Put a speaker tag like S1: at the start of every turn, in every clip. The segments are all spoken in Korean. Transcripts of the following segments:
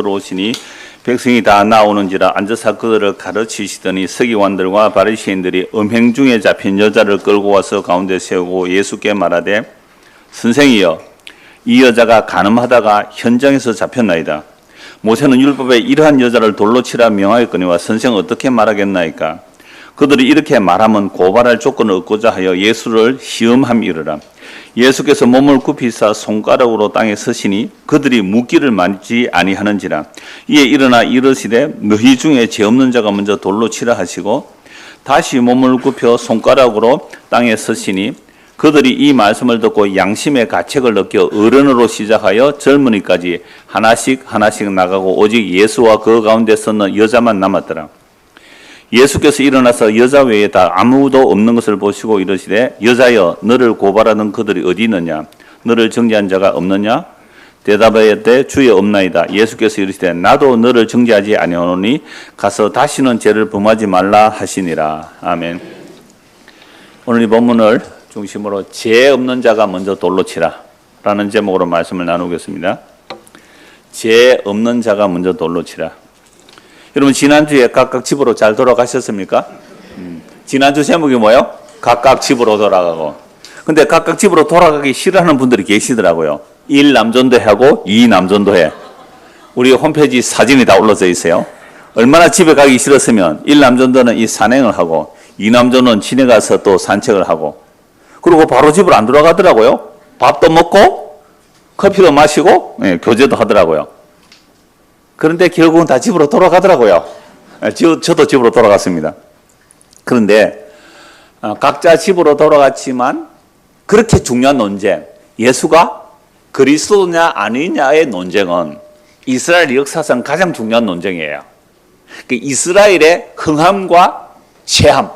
S1: 들어오시니 백성이 다 나오는지라 앉아서 그들을 가르치시더니 서기관들과 바리새인들이 음행 중에 잡힌 여자를 끌고 와서 가운데 세우고 예수께 말하되 선생이여 이 여자가 간음하다가 현장에서 잡혔나이다. 모세는 율법에 이러한 여자를 돌로 치라 명하였거니와 선생은 어떻게 말하겠나이까. 그들이 이렇게 말하면 고발할 조건을 얻고자 하여 예수를 시험함 이르라. 예수께서 몸을 굽히사 손가락으로 땅에 서시니 그들이 묻기를 마지 아니하는지라. 이에 일어나 이르시되 너희 중에 죄 없는 자가 먼저 돌로 치라 하시고 다시 몸을 굽혀 손가락으로 땅에 서시니 그들이 이 말씀을 듣고 양심의 가책을 느껴 어른으로 시작하여 젊은이까지 하나씩 나가고 오직 예수와 그 가운데 서는 여자만 남았더라. 예수께서 일어나서 여자 외에 다 아무도 없는 것을 보시고 이르시되 여자여 너를 고발하는 그들이 어디 있느냐. 너를 정죄한 자가 없느냐. 대답하였되 주여 없나이다. 예수께서 이르시되 나도 너를 정죄하지 아니하노니 가서 다시는 죄를 범하지 말라 하시니라. 아멘. 오늘 이 본문을 중심으로 죄 없는 자가 먼저 돌로 치라 라는 제목으로 말씀을 나누겠습니다. 죄 없는 자가 먼저 돌로 치라. 여러분 지난주에 각각 집으로 잘 돌아가셨습니까? 지난주 제목이 뭐예요? 각각 집으로 돌아가고. 근데 각각 집으로 돌아가기 싫어하는 분들이 계시더라고요. 1남전도하고 2남전도회. 우리 홈페이지 사진이 다 올라져 있어요. 얼마나 집에 가기 싫었으면 1남전도는 이 산행을 하고 2남전도는 진에 가서 또 산책을 하고 그리고 바로 집으로 안 돌아가더라고요. 밥도 먹고 커피도 마시고 교제도 하더라고요. 그런데 결국은 다 집으로 돌아가더라고요. 저도 집으로 돌아갔습니다. 그런데 각자 집으로 돌아갔지만 그렇게 중요한 논쟁, 예수가 그리스도냐 아니냐의 논쟁은 이스라엘 역사상 가장 중요한 논쟁이에요. 이스라엘의 흥함과 쇠함,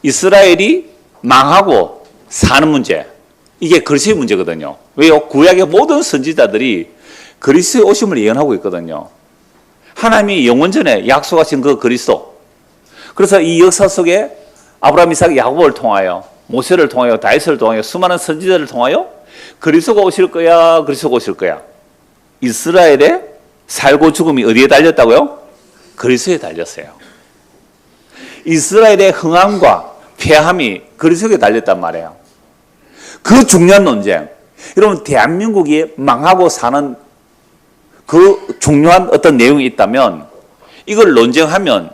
S1: 이스라엘이 망하고 사는 문제, 이게 그리스도의 문제거든요. 왜요? 구약의 모든 선지자들이 그리스도의 오심을 예언하고 있거든요. 하나님이 영원전에 약속하신 그 그리스도. 그래서 이 역사 속에 아브라함, 이삭, 야곱을 통하여 모세를 통하여 다윗을 통하여 수많은 선지자를 통하여 그리스도가 오실 거야, 그리스도가 오실 거야. 이스라엘의 살고 죽음이 어디에 달렸다고요? 그리스도에 달렸어요. 이스라엘의 흥함과 패함이 그리스도에 달렸단 말이에요. 그 중요한 논쟁. 여러분 대한민국이 망하고 사는 그 중요한 어떤 내용이 있다면 이걸 논쟁하면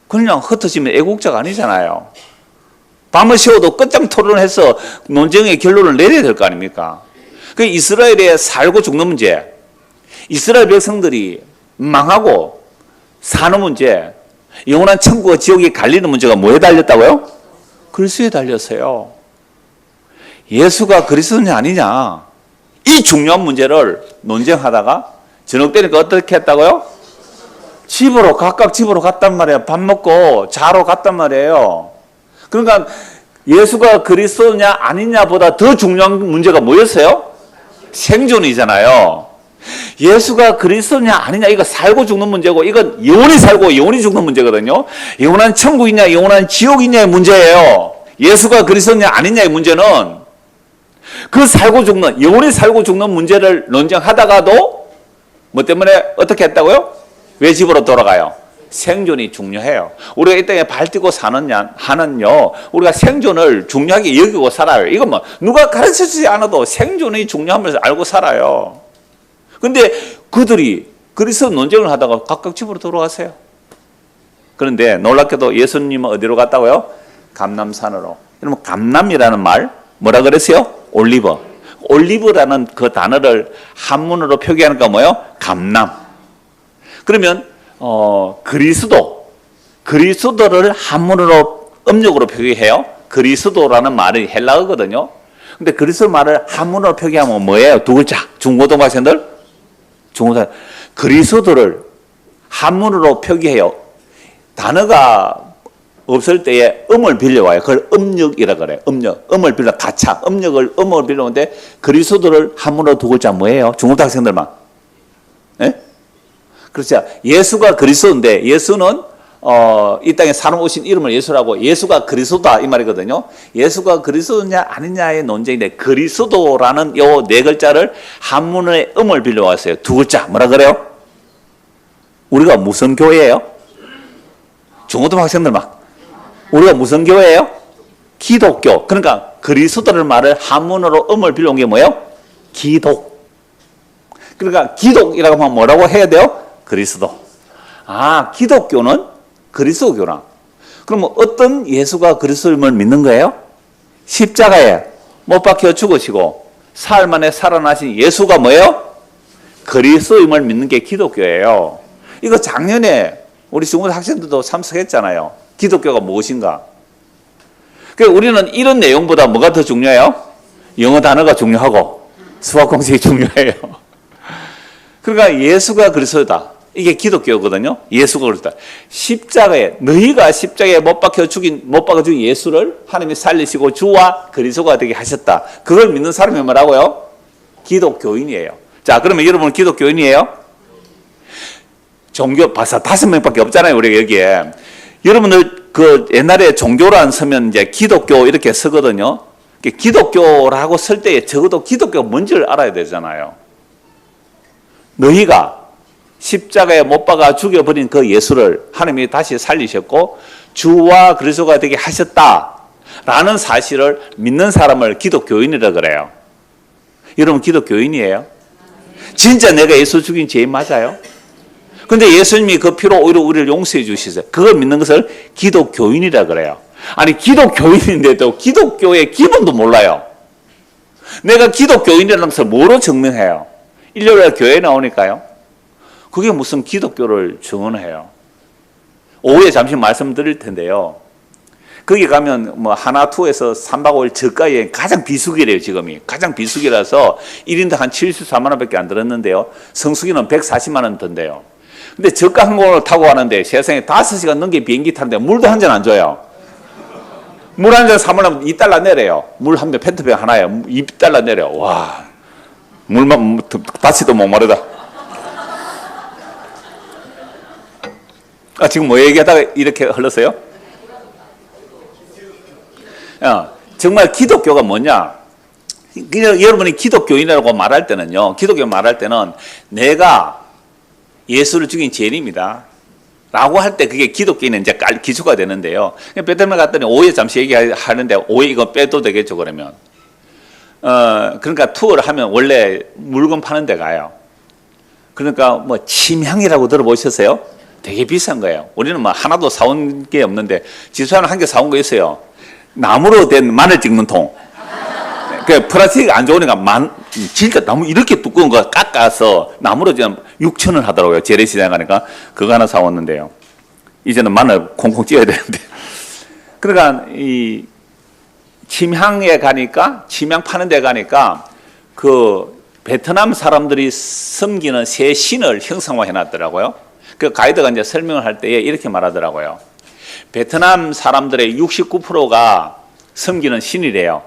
S1: 그냥 흩어지면 애국자가 아니잖아요. 밤을 새워도 끝장 토론해서 논쟁의 결론을 내려야 될 거 아닙니까? 그 이스라엘의 살고 죽는 문제, 이스라엘 백성들이 망하고 사는 문제, 영원한 천국과 지옥이 갈리는 문제가 뭐에 달렸다고요? 그리스도에 달렸어요. 예수가 그리스도냐 아니냐 이 중요한 문제를 논쟁하다가 저녁 때니까 어떻게 했다고요? 집으로 각각 집으로 갔단 말이에요. 밥 먹고 자러 갔단 말이에요. 그러니까 예수가 그리스도냐 아니냐보다 더 중요한 문제가 뭐였어요? 생존이잖아요. 예수가 그리스도냐 아니냐 이거 살고 죽는 문제고 이건 영원히 살고 영원히 죽는 문제거든요. 영원한 천국이냐 영원한 지옥이냐의 문제예요. 예수가 그리스도냐 아니냐의 문제는 그 살고 죽는 영원히 살고 죽는 문제를 논쟁하다가도 뭐 때문에 어떻게 했다고요? 왜 집으로 돌아가요? 생존이 중요해요. 우리가 이 땅에 발뛰고 하는요, 우리가 생존을 중요하게 여기고 살아요. 이건 뭐 누가 가르쳐주지 않아도 생존이 중요함을 알고 살아요. 근데 그들이 그리스도 논쟁을 하다가 각각 집으로 돌아가세요. 그런데 놀랍게도 예수님은 어디로 갔다고요? 감람산으로. 여러분 감람이라는 말 뭐라 그랬어요? 올리브. 올리브라는 그 단어를 한문으로 표기하는 거 뭐예요? 감람. 그러면 그리스도를 한문으로 음력으로 표기해요. 그리스도라는 말이 헬라어거든요. 근데 그리스도 말을 한문으로 표기하면 뭐예요? 두 글자. 중고등학생들? 그리스도를 한문으로 표기해요. 단어가 없을 때에 음을 빌려와요. 그걸 음력이라 그래요. 음을 빌려 가차. 음을 빌려오는데 그리스도를 한문으로 두 글자 뭐예요? 중고등학생들만. 예? 그렇죠. 예수가 그리스도인데 예수는 이 땅에 사람 오신 이름을 예수라고 예수가 그리스도다 이 말이거든요. 예수가 그리스도냐 아니냐의 논쟁인데 그리스도라는 요 네 글자를 한문의 음을 빌려왔어요. 두 글자 뭐라 그래요? 우리가 무슨 교회예요? 중고등학생들 막. 우리가 무슨 교회예요? 기독교. 그러니까 그리스도를 말을 한문으로 음을 빌려온 게 뭐예요? 기독. 그러니까 기독이라고 하면 뭐라고 해야 돼요? 그리스도. 아, 기독교는 그리스도교나. 그러면 어떤 예수가 그리스도임을 믿는 거예요? 십자가에 못 박혀 죽으시고 사흘 만에 살아나신 예수가 뭐예요? 그리스도임을 믿는 게 기독교예요. 이거 작년에 우리 중고등 학생들도 참석했잖아요. 기독교가 무엇인가? 그러니까 우리는 이런 내용보다 뭐가 더 중요해요? 영어 단어가 중요하고 수학 공식이 중요해요. 그러니까 예수가 그리스도다. 이게 기독교거든요. 예수가 그리스도다. 십자가에 너희가 십자가에 못 박혀 죽인 예수를 하나님이 살리시고 주와 그리스도가 되게 하셨다. 그걸 믿는 사람이 뭐라고요? 기독교인이에요. 자, 그러면 여러분 기독교인이에요? 종교 봐서 5명밖에 없잖아요, 우리가 여기에. 여러분들 그 옛날에 종교란 쓰면 이제 기독교 이렇게 쓰거든요. 기독교라고 쓸 때에 적어도 기독교가 뭔지를 알아야 되잖아요. 너희가 십자가에 못 박아 죽여버린 그 예수를 하나님이 다시 살리셨고 주와 그리스도가 되게 하셨다라는 사실을 믿는 사람을 기독교인이라 그래요. 여러분 기독교인이에요? 진짜 내가 예수 죽인 죄인 맞아요? 근데 예수님이 그 피로 오히려 우리를 용서해 주시세요. 그걸 믿는 것을 기독교인이라 그래요. 아니 기독교인인데도 기독교의 기본도 몰라요. 내가 기독교인이라는 것을 뭐로 증명해요? 일요일에 교회에 나오니까요. 그게 무슨 기독교를 증언해요. 오후에 잠시 말씀드릴 텐데요. 거기 가면 뭐 하나투에서 3박 5일 저가에 가장 비수기래요. 지금이 가장 비수기라서 1인당 한 74만 원밖에 안 들었는데요. 성수기는 140만 원 든대요. 근데 저가 항공을 타고 가는데 세상에 5시간 넘게 비행기 타는데 물도 한 잔 안 줘요. 물 한 잔 사면 $2 내래요. 물 한 병, 페트병 하나에 $2 내래요. 와, 물만 다치도 못 마르다. 아, 지금 뭐 얘기하다가 이렇게 흘렀어요? 정말 기독교가 뭐냐? 여러분이 기독교인이라고 말할 때는요, 기독교 말할 때는 내가 예수를 죽인 죄인입니다. 라고 할 때 그게 기독교인은 이제 기초가 되는데요. 베트남에 갔더니 오후에 잠시 얘기하는데 오후에 이거 빼도 되겠죠, 그러면. 그러니까 투어를 하면 원래 물건 파는 데 가요. 그러니까 뭐 침향이라고 들어보셨어요? 되게 비싼 거예요. 우리는 뭐 하나도 사온 게 없는데 지수하는 한 개 사온 거 있어요. 나무로 된 마늘 찍는 통. 그 플라스틱 안 좋으니까 진짜 나무 이렇게 두꺼운 거 깎아서 나무로 지금 6,000원 하더라고요. 재래시장 가니까 그거 하나 사왔는데요. 이제는 마늘 콩콩 찌어야 되는데. 그러니까 이 침향에 가니까 침향 파는 데 가니까 그 베트남 사람들이 섬기는 새 신을 형상화해 놨더라고요. 그 가이드가 이제 설명을 할 때에 이렇게 말하더라고요. 베트남 사람들의 69%가 섬기는 신이래요.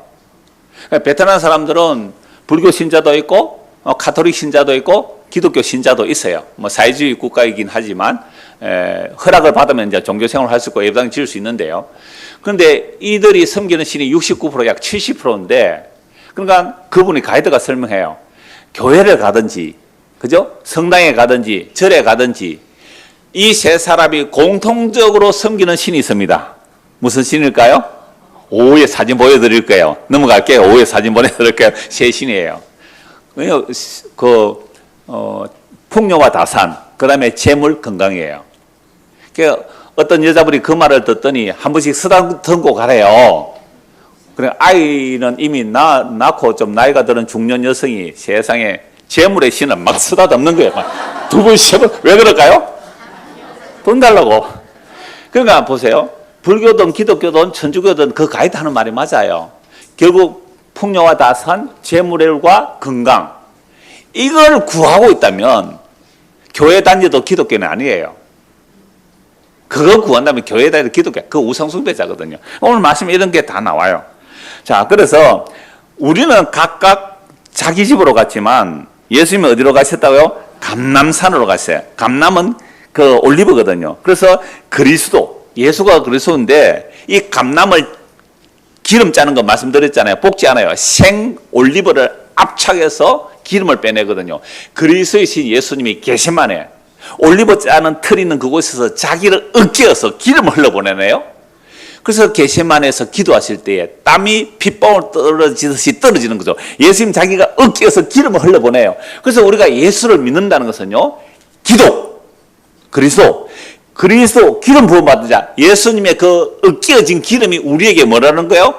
S1: 베트남 사람들은 불교 신자도 있고 가톨릭 신자도 있고 기독교 신자도 있어요. 뭐 사회주의 국가이긴 하지만 허락을 받으면 이제 종교 생활을 할 수 있고 예배당 지을 수 있는데요. 그런데 이들이 섬기는 신이 69% 약 70%인데 그러니까 그분이 가이드가 설명해요. 교회를 가든지 그죠? 성당에 가든지 절에 가든지 이 세 사람이 공통적으로 섬기는 신이 있습니다. 무슨 신일까요? 오후에 사진 보여드릴 거예요. 넘어갈게요. 오후에 사진 보내드릴게요. 세 신이에요. 풍요와 다산, 그 다음에 재물, 건강이에요. 그러니까 어떤 여자분이 그 말을 듣더니 한 번씩 쓰다 듣고 가래요. 그래 아이는 이미 낳고 좀 나이가 들은 중년 여성이 세상에 재물의 신을 막 쓰다 담는 거예요. 두 번, 세 번. 왜 그럴까요? 돈 달라고. 그러니까 보세요. 불교든 기독교든 천주교든 그 가이드 하는 말이 맞아요. 결국 풍요와 다산, 재물과 건강 이걸 구하고 있다면 교회 다녀도 기독교는 아니에요. 그거 구한다면 교회 다녀도 기독교, 그 우상숭배자거든요. 오늘 말씀에 이런 게 다 나와요. 자, 그래서 우리는 각각 자기 집으로 갔지만 예수님이 어디로 가셨다고요? 감람산으로 갔어요. 감람은 그 올리브거든요. 그래서 그리스도, 예수가 그리스도인데 이 감람을 기름 짜는 거 말씀드렸잖아요. 볶지 않아요. 생 올리브를 압착해서 기름을 빼내거든요. 그리스도의 신 예수님이 겟세마네 올리브 짜는 틀 있는 그곳에서 자기를 억지어서 기름을 흘러보내네요. 그래서 겟세마네에서 기도하실 때에 땀이 핏방울 떨어지듯이 떨어지는 거죠. 예수님 자기가 억지어서 기름을 흘려보내요. 그래서 우리가 예수를 믿는다는 것은요, 기도, 그리스도 기름 부음 받은 자, 예수님의 그 억지어진 기름이 우리에게 뭐라는 거예요?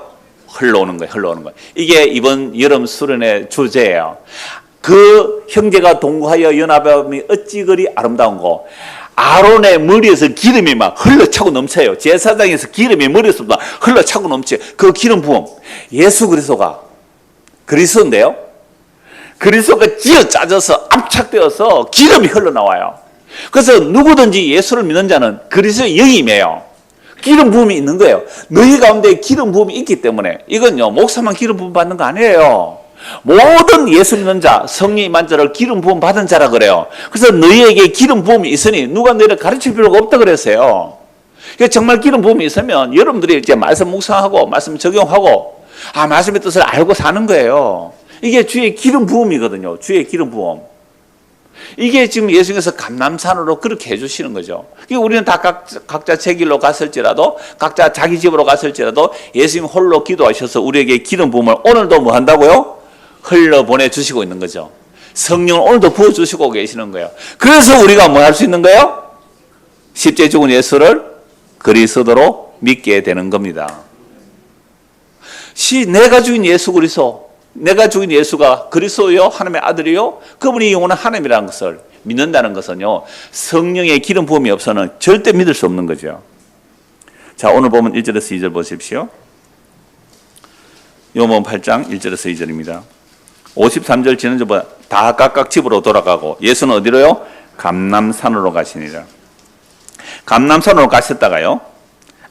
S1: 흘러오는 거예요. 이게 이번 여름 수련의 주제예요. 그 형제가 동거하여 연합함이 어찌 그리 아름다운 거. 아론의 머리에서 기름이 막 흘러차고 넘쳐요. 제사장에서 기름이 머리에서 막 흘러차고 넘쳐요. 그 기름 부음. 예수 그리스도가 그리스도인데요. 그리스도가 쥐어 짜져서 압착되어서 기름이 흘러나와요. 그래서 누구든지 예수를 믿는 자는 그리스도의 영임이에요. 기름 부음이 있는 거예요. 너희 가운데 기름 부음이 있기 때문에 이건요, 목사만 기름 부음 받는 거 아니에요. 모든 예수 믿는 자, 성령 임한 자를 기름 부음 받은 자라 그래요. 그래서 너희에게 기름 부음이 있으니 누가 너희를 가르칠 필요가 없다 그랬어요. 정말 기름 부음이 있으면 여러분들이 이제 말씀 묵상하고 말씀 적용하고 말씀의 뜻을 알고 사는 거예요. 이게 주의 기름 부음이거든요. 주의 기름 부음. 이게 지금 예수님께서 감람산으로 그렇게 해주시는 거죠. 우리는 다 각자 제 길로 갔을지라도, 각자 자기 집으로 갔을지라도 예수님 홀로 기도하셔서 우리에게 기름 부음을 오늘도 뭐 한다고요? 흘러보내 주시고 있는 거죠. 성령을 오늘도 부어주시고 계시는 거예요. 그래서 우리가 뭐 할 수 있는 거예요? 십자가에 죽은 예수를 그리스도로 믿게 되는 겁니다. 내가 죽인 예수 그리스도, 내가 죽인 예수가 그리스도요, 하나님의 아들이요, 그분이 영원한 하나님이라는 것을 믿는다는 것은요, 성령의 기름 부음이 없어서는 절대 믿을 수 없는 거죠. 자, 오늘 보면 1절에서 2절 보십시오. 요한복음 8장 1절에서 2절입니다. 53절 지난주보다 다 각각 집으로 돌아가고 예수는 어디로요? 감람산으로 가시니라. 감람산으로 가셨다가요,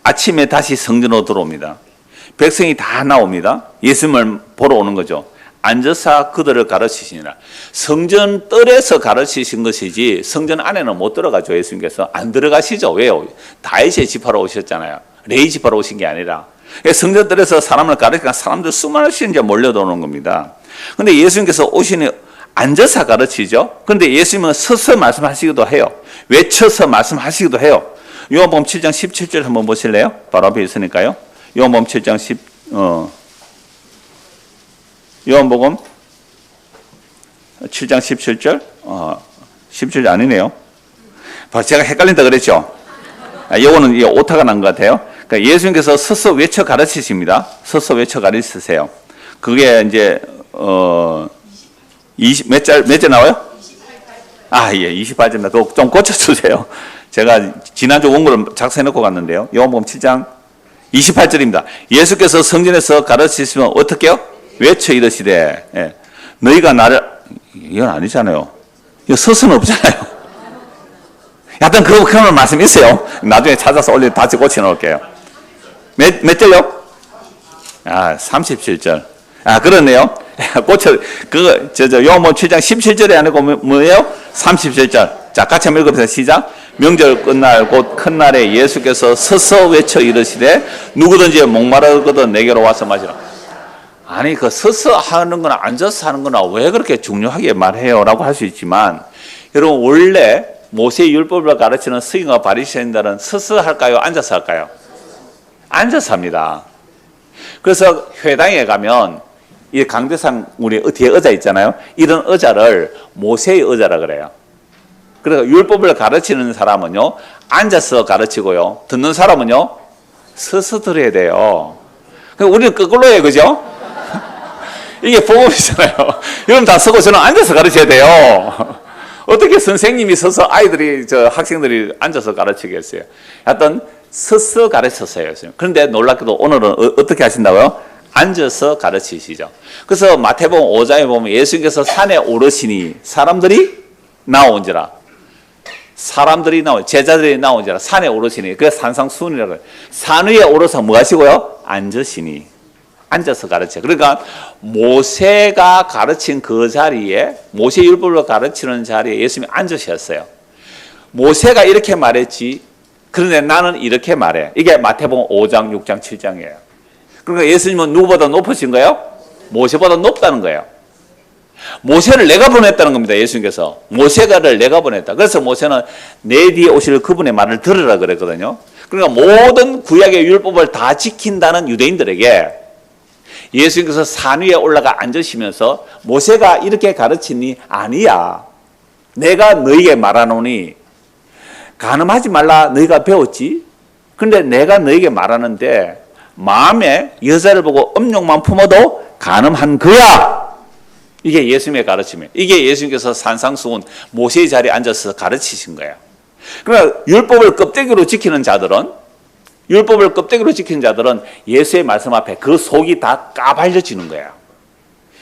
S1: 아침에 다시 성전으로 들어옵니다. 백성이 다 나옵니다. 예수님을 보러 오는 거죠. 앉아서 그들을 가르치시니라. 성전 뜰에서 가르치신 것이지 성전 안에는 못 들어가죠. 예수님께서 안 들어가시죠. 왜요? 다윗의 집하러 오셨잖아요. 레위 집하러 오신 게 아니라 성전 뜰에서 사람을 가르치니까 사람들 수많이 이제 몰려들어오는 겁니다. 그런데 예수님께서 오시니 앉아서 가르치죠. 그런데 예수님은 서서 말씀하시기도 해요. 외쳐서 말씀하시기도 해요. 요한복음 7장 17절 한번 보실래요? 바로 앞에 있으니까요. 요한복음 7장 요한복음 7장 17절? 17절 아니네요. 제가 헷갈린다 그랬죠? 요거는 오타가 난 것 같아요. 그러니까 예수님께서 서서 외쳐 가르치십니다. 서서 외쳐 가르치세요. 그게 이제, 몇 절 나와요? 28절입니다. 그거 좀 고쳐주세요. 제가 지난주 원고를 작성해놓고 갔는데요. 요한복음 7장 28절입니다. 예수께서 성전에서 가르치시면 어떻게 해요? 외쳐 이르시되, 너희가 나를, 이건 아니잖아요. 이거 서서는 없잖아요. 하여튼 그런 말씀이 있어요. 나중에 찾아서 다시 고쳐놓을게요. 몇 절요? 37절. 그렇네요. 요한복음 7장 17절에 아니고 뭐예요? 37절. 자, 같이 한번 읽어보세요. 시작. 명절 끝날 곧 큰 날에 예수께서 서서 외쳐 이르시되 누구든지 목마르거든 내게로 와서 마시라. 아니, 그 서서 하는 거나 앉아서 하는 거나 왜 그렇게 중요하게 말해요? 라고 할 수 있지만, 여러분, 원래 모세의 율법을 가르치는 서기관과 바리새인들은 서서 할까요? 앉아서 할까요? 앉아서 합니다. 그래서 회당에 가면 이 강대상 우리 뒤에 의자 있잖아요. 이런 의자를 모세의 의자라 그래요. 그래서 율법을 가르치는 사람은요, 앉아서 가르치고요, 듣는 사람은요, 서서 들어야 돼요. 우리는 거꾸로 해요, 그죠? 이게 복음이잖아요. 여러분 다 서고 저는 앉아서 가르쳐야 돼요. 어떻게 선생님이 서서 학생들이 앉아서 가르치겠어요? 하여튼 서서 가르쳤어요. 그런데 놀랍게도 오늘은 어떻게 하신다고요? 앉아서 가르치시죠. 그래서 마태복음 5장에 보면 예수님께서 산에 오르시니 사람들이 나온지라. 제자들이 나온지라. 산에 오르시니. 그래서 산상수훈이라고 해요. 산 위에 오르서 뭐 하시고요? 앉으시니. 앉아서 가르쳐요. 그러니까 모세가 가르친 그 자리에, 모세 율법을 가르치는 자리에 예수님이 앉으셨어요. 모세가 이렇게 말했지, 그런데 나는 이렇게 말해. 이게 마태복음 5장, 6장, 7장이에요. 그러니까 예수님은 누구보다 높으신 거예요? 모세보다 높다는 거예요. 모세를 내가 보냈다는 겁니다. 예수님께서. 모세가를 내가 보냈다. 그래서 모세는 내 뒤에 오실 그분의 말을 들으라 그랬거든요. 그러니까 모든 구약의 율법을 다 지킨다는 유대인들에게 예수님께서 산 위에 올라가 앉으시면서 모세가 이렇게 가르치니 아니야. 내가 너희에게 말하노니 간음하지 말라 너희가 배웠지. 그런데 내가 너희에게 말하는데 마음에 여자를 보고 음욕만 품어도 간음한 거야. 이게 예수님의 가르침이에요. 이게 예수님께서 산상수훈 모세의 자리에 앉아서 가르치신 거예요. 그러니까 율법을 껍데기로 지키는 자들은 예수의 말씀 앞에 그 속이 다 까발려지는 거예요.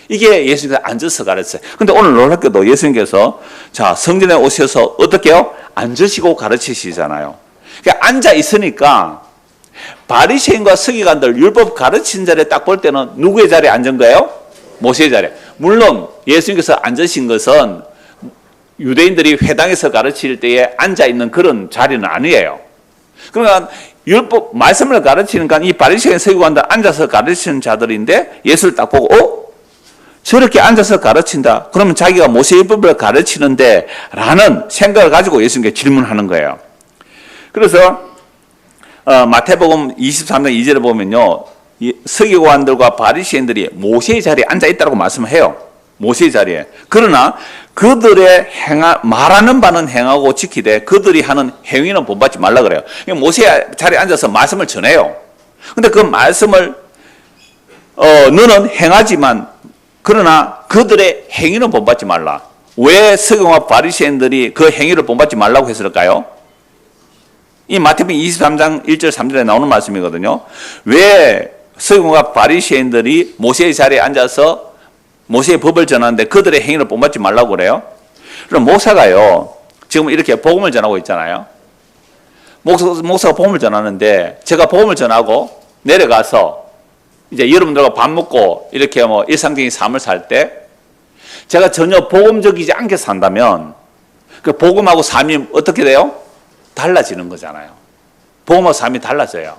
S1: 이게 예수님께서 앉아서 가르쳤어요. 근데 오늘 놀랍게도 예수님께서 자, 성전에 오셔서 어떻게요? 앉으시고 가르치시잖아요. 그러니까 앉아 있으니까 바리새인과 서기관들 율법 가르친 자리에 딱 볼 때는 누구의 자리에 앉은 거예요? 모세의 자리에. 물론 예수님께서 앉으신 것은 유대인들이 회당에서 가르칠 때에 앉아 있는 그런 자리는 아니에요. 그러니까 율법 말씀을 가르치니까 이 바리새인 서기관들 앉아서 가르치는 자들인데 예수를 딱 보고 저렇게 앉아서 가르친다. 그러면 자기가 모세 율법을 가르치는데 라는 생각을 가지고 예수님께 질문하는 거예요. 그래서 마태복음 23장 2절에 보면요. 서기관들과 바리새인들이 모세의 자리에 앉아 있다고 말씀해요. 모세의 자리에. 그러나 그들의 말하는 바는 행하고 지키되 그들이 하는 행위는 본받지 말라 그래요. 모세의 자리에 앉아서 말씀을 전해요. 근데 그 말씀을 너는 행하지만 그러나 그들의 행위는 본받지 말라. 왜 서기관과 바리새인들이 그 행위를 본받지 말라고 했을까요? 이 마태복음 23장 1절 3절에 나오는 말씀이거든요. 왜 서기관과 바리새인들이 모세의 자리에 앉아서 모세의 법을 전하는데 그들의 행위를 본받지 말라고 그래요? 그럼 목사가요, 지금 이렇게 복음을 전하고 있잖아요. 목사가 복음을 전하는데 제가 복음을 전하고 내려가서 이제 여러분들과 밥 먹고 이렇게 뭐 일상적인 삶을 살 때 제가 전혀 복음적이지 않게 산다면 그 복음하고 삶이 어떻게 돼요? 달라지는 거잖아요. 복음하고 삶이 달라져요.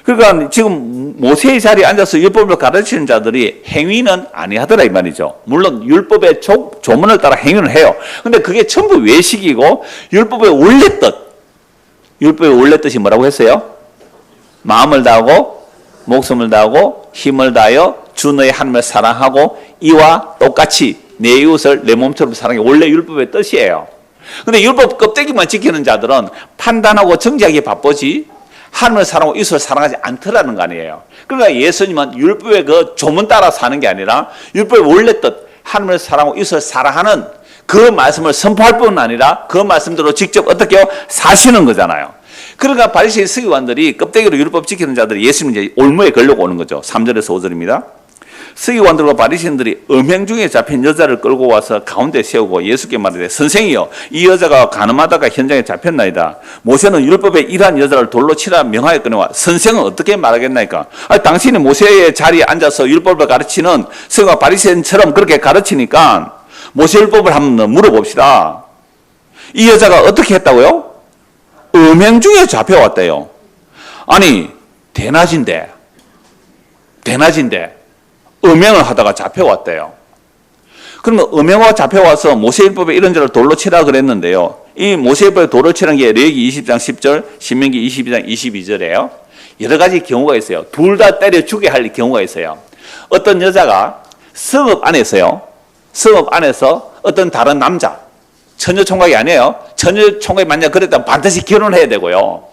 S1: 그러니까 지금 모세의 자리에 앉아서 율법을 가르치는 자들이 행위는 아니하더라 이 말이죠. 물론 율법의 조문을 따라 행위는 해요. 근데 그게 전부 외식이고 율법의 원래 뜻이 뭐라고 했어요? 마음을 다하고 목숨을 다하고 힘을 다하여 주 너의 하나님을 사랑하고 이와 똑같이 내 이웃을 내 몸처럼 사랑해. 원래 율법의 뜻이에요. 근데 율법 껍데기만 지키는 자들은 판단하고 정지하기 바쁘지 하나님을 사랑하고 이웃을 사랑하지 않더라는 거 아니에요. 그러니까 예수님은 율법의 그 조문 따라 사는 게 아니라 율법의 원래 뜻 하나님을 사랑하고 이웃을 사랑하는 그 말씀을 선포할 뿐 아니라 그 말씀대로 직접 어떻게 사시는 거잖아요. 그러니까 바리새인 서기관들이 껍데기로 율법 지키는 자들이 예수님 이제 올무에 걸려고 오는 거죠. 3절에서 5절입니다. 서기관들과 바리새인들이 음행 중에 잡힌 여자를 끌고 와서 가운데 세우고 예수께 말하되 선생이여 이 여자가 간음하다가 현장에 잡혔나이다. 모세는 율법에 이러한 여자를 돌로 치라 명하였거니와 선생은 어떻게 말하겠나이까. 당신이 모세의 자리에 앉아서 율법을 가르치는 서기관 바리새인처럼 그렇게 가르치니까 모세 율법을 한번 물어봅시다. 이 여자가 어떻게 했다고요? 음행 중에 잡혀왔대요. 아니 대낮인데 음행을 하다가 잡혀왔대요. 그러면 음행과 잡혀와서 모세율법에 이런 자를 돌로 치라 그랬는데요. 이 모세율법에 돌로 치라는 게 레위기 20장 10절, 신명기 22장 22절이에요. 여러 가지 경우가 있어요. 둘 다 때려 죽게 할 경우가 있어요. 어떤 여자가 성읍 안에서 어떤 다른 남자, 처녀 총각이 아니에요. 처녀 총각이 만약 그랬다면 반드시 결혼해야 되고요.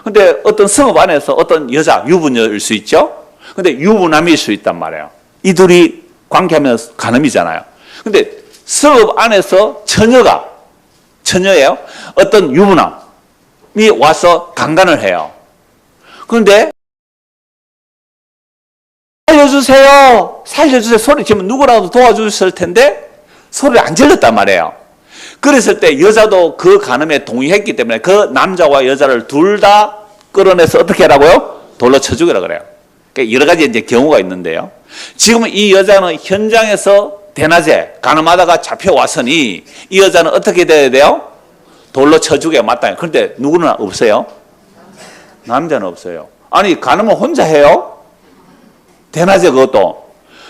S1: 근데 어떤 성읍 안에서 어떤 여자, 유부녀일 수 있죠. 근데 유부남일 수 있단 말이에요. 이 둘이 관계하면 간음이잖아요. 근데 성읍 안에서 처녀예요. 어떤 유부남이 와서 강간을 해요. 그런데 살려주세요 소리 치면 누구라도 도와줬을 텐데 소리를 안 질렀단 말이에요. 그랬을 때 여자도 그 간음에 동의했기 때문에 그 남자와 여자를 둘 다 끌어내서 어떻게 하라고요? 돌로 쳐 죽이라 그래요. 그러니까 여러 가지 이제 경우가 있는데요. 지금 이 여자는 현장에서 대낮에 간음하다가 잡혀왔으니 이 여자는 어떻게 돼야 돼요? 돌로 쳐 죽여야 마땅해요. 그런데 누구는 없어요? 남자는 없어요. 아니 간음은 혼자 해요? 대낮에 그것도.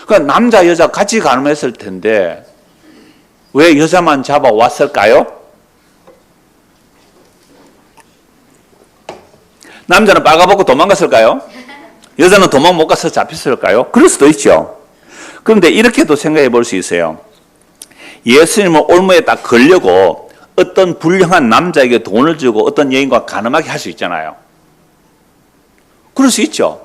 S1: 그러니까 남자 여자 같이 가늠했을 텐데 왜 여자만 잡아왔을까요? 남자는 빨가벗고 도망갔을까요? 여자는 도망 못 가서 잡혔을까요? 그럴 수도 있죠. 그런데 이렇게도 생각해 볼 수 있어요. 예수님은 올무에 딱 걸려고 어떤 불량한 남자에게 돈을 주고 어떤 여인과 가늠하게 할 수 있잖아요. 그럴 수 있죠.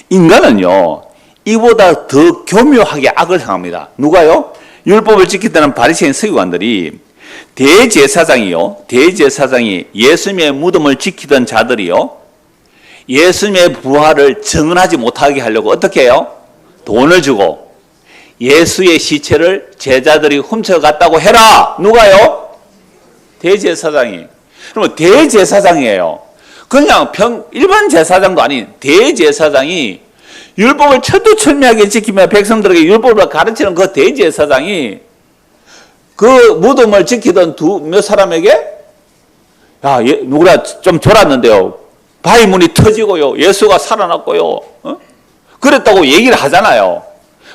S1: 인간은요, 이보다 더 교묘하게 악을 행합니다. 누가요? 율법을 지키다는 바리새인 서기관들이 대제사장이 예수님의 무덤을 지키던 자들이요, 예수님의 부활을 증언하지 못하게 하려고 어떻게 해요? 돈을 주고 예수의 시체를 제자들이 훔쳐갔다고 해라. 누가요? 대제사장이. 그러면 대제사장이에요. 그냥 일반 제사장도 아닌 대제사장이 율법을 철두철미하게 지키며 백성들에게 율법을 가르치는 그 대제사장이 그 무덤을 지키던 몇 사람에게 누구라 좀 졸았는데요, 바위 문이 터지고요, 예수가 살아났고요, 그랬다고 얘기를 하잖아요.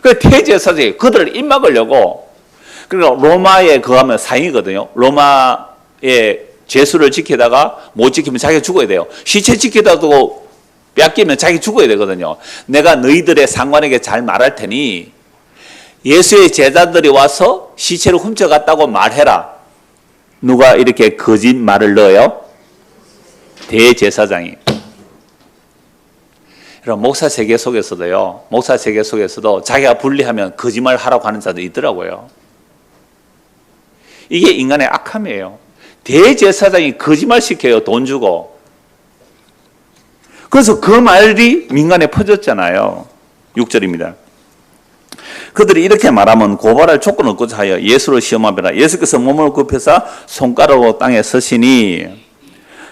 S1: 그 대제사장이 그들을 입막으려고, 그러니까 로마에 거하면 사형이거든요. 로마의 제수를 지키다가 못 지키면 자기가 죽어야 돼요. 시체 지키다도 뺏기면 자기 죽어야 되거든요. 내가 너희들의 상관에게 잘 말할 테니 예수의 제자들이 와서 시체를 훔쳐갔다고 말해라. 누가 이렇게 거짓말을 넣어요? 대제사장이. 그럼 목사 세계 속에서도 자기가 불리하면 거짓말 하라고 하는 자도 있더라고요. 이게 인간의 악함이에요. 대제사장이 거짓말 시켜요, 돈 주고. 그래서 그 말이 민간에 퍼졌잖아요. 6절입니다. 그들이 이렇게 말하면 고발할 조건 없고자 하여 예수를 시험하더라. 예수께서 몸을 굽혀서 손가락으로 땅에 서시니,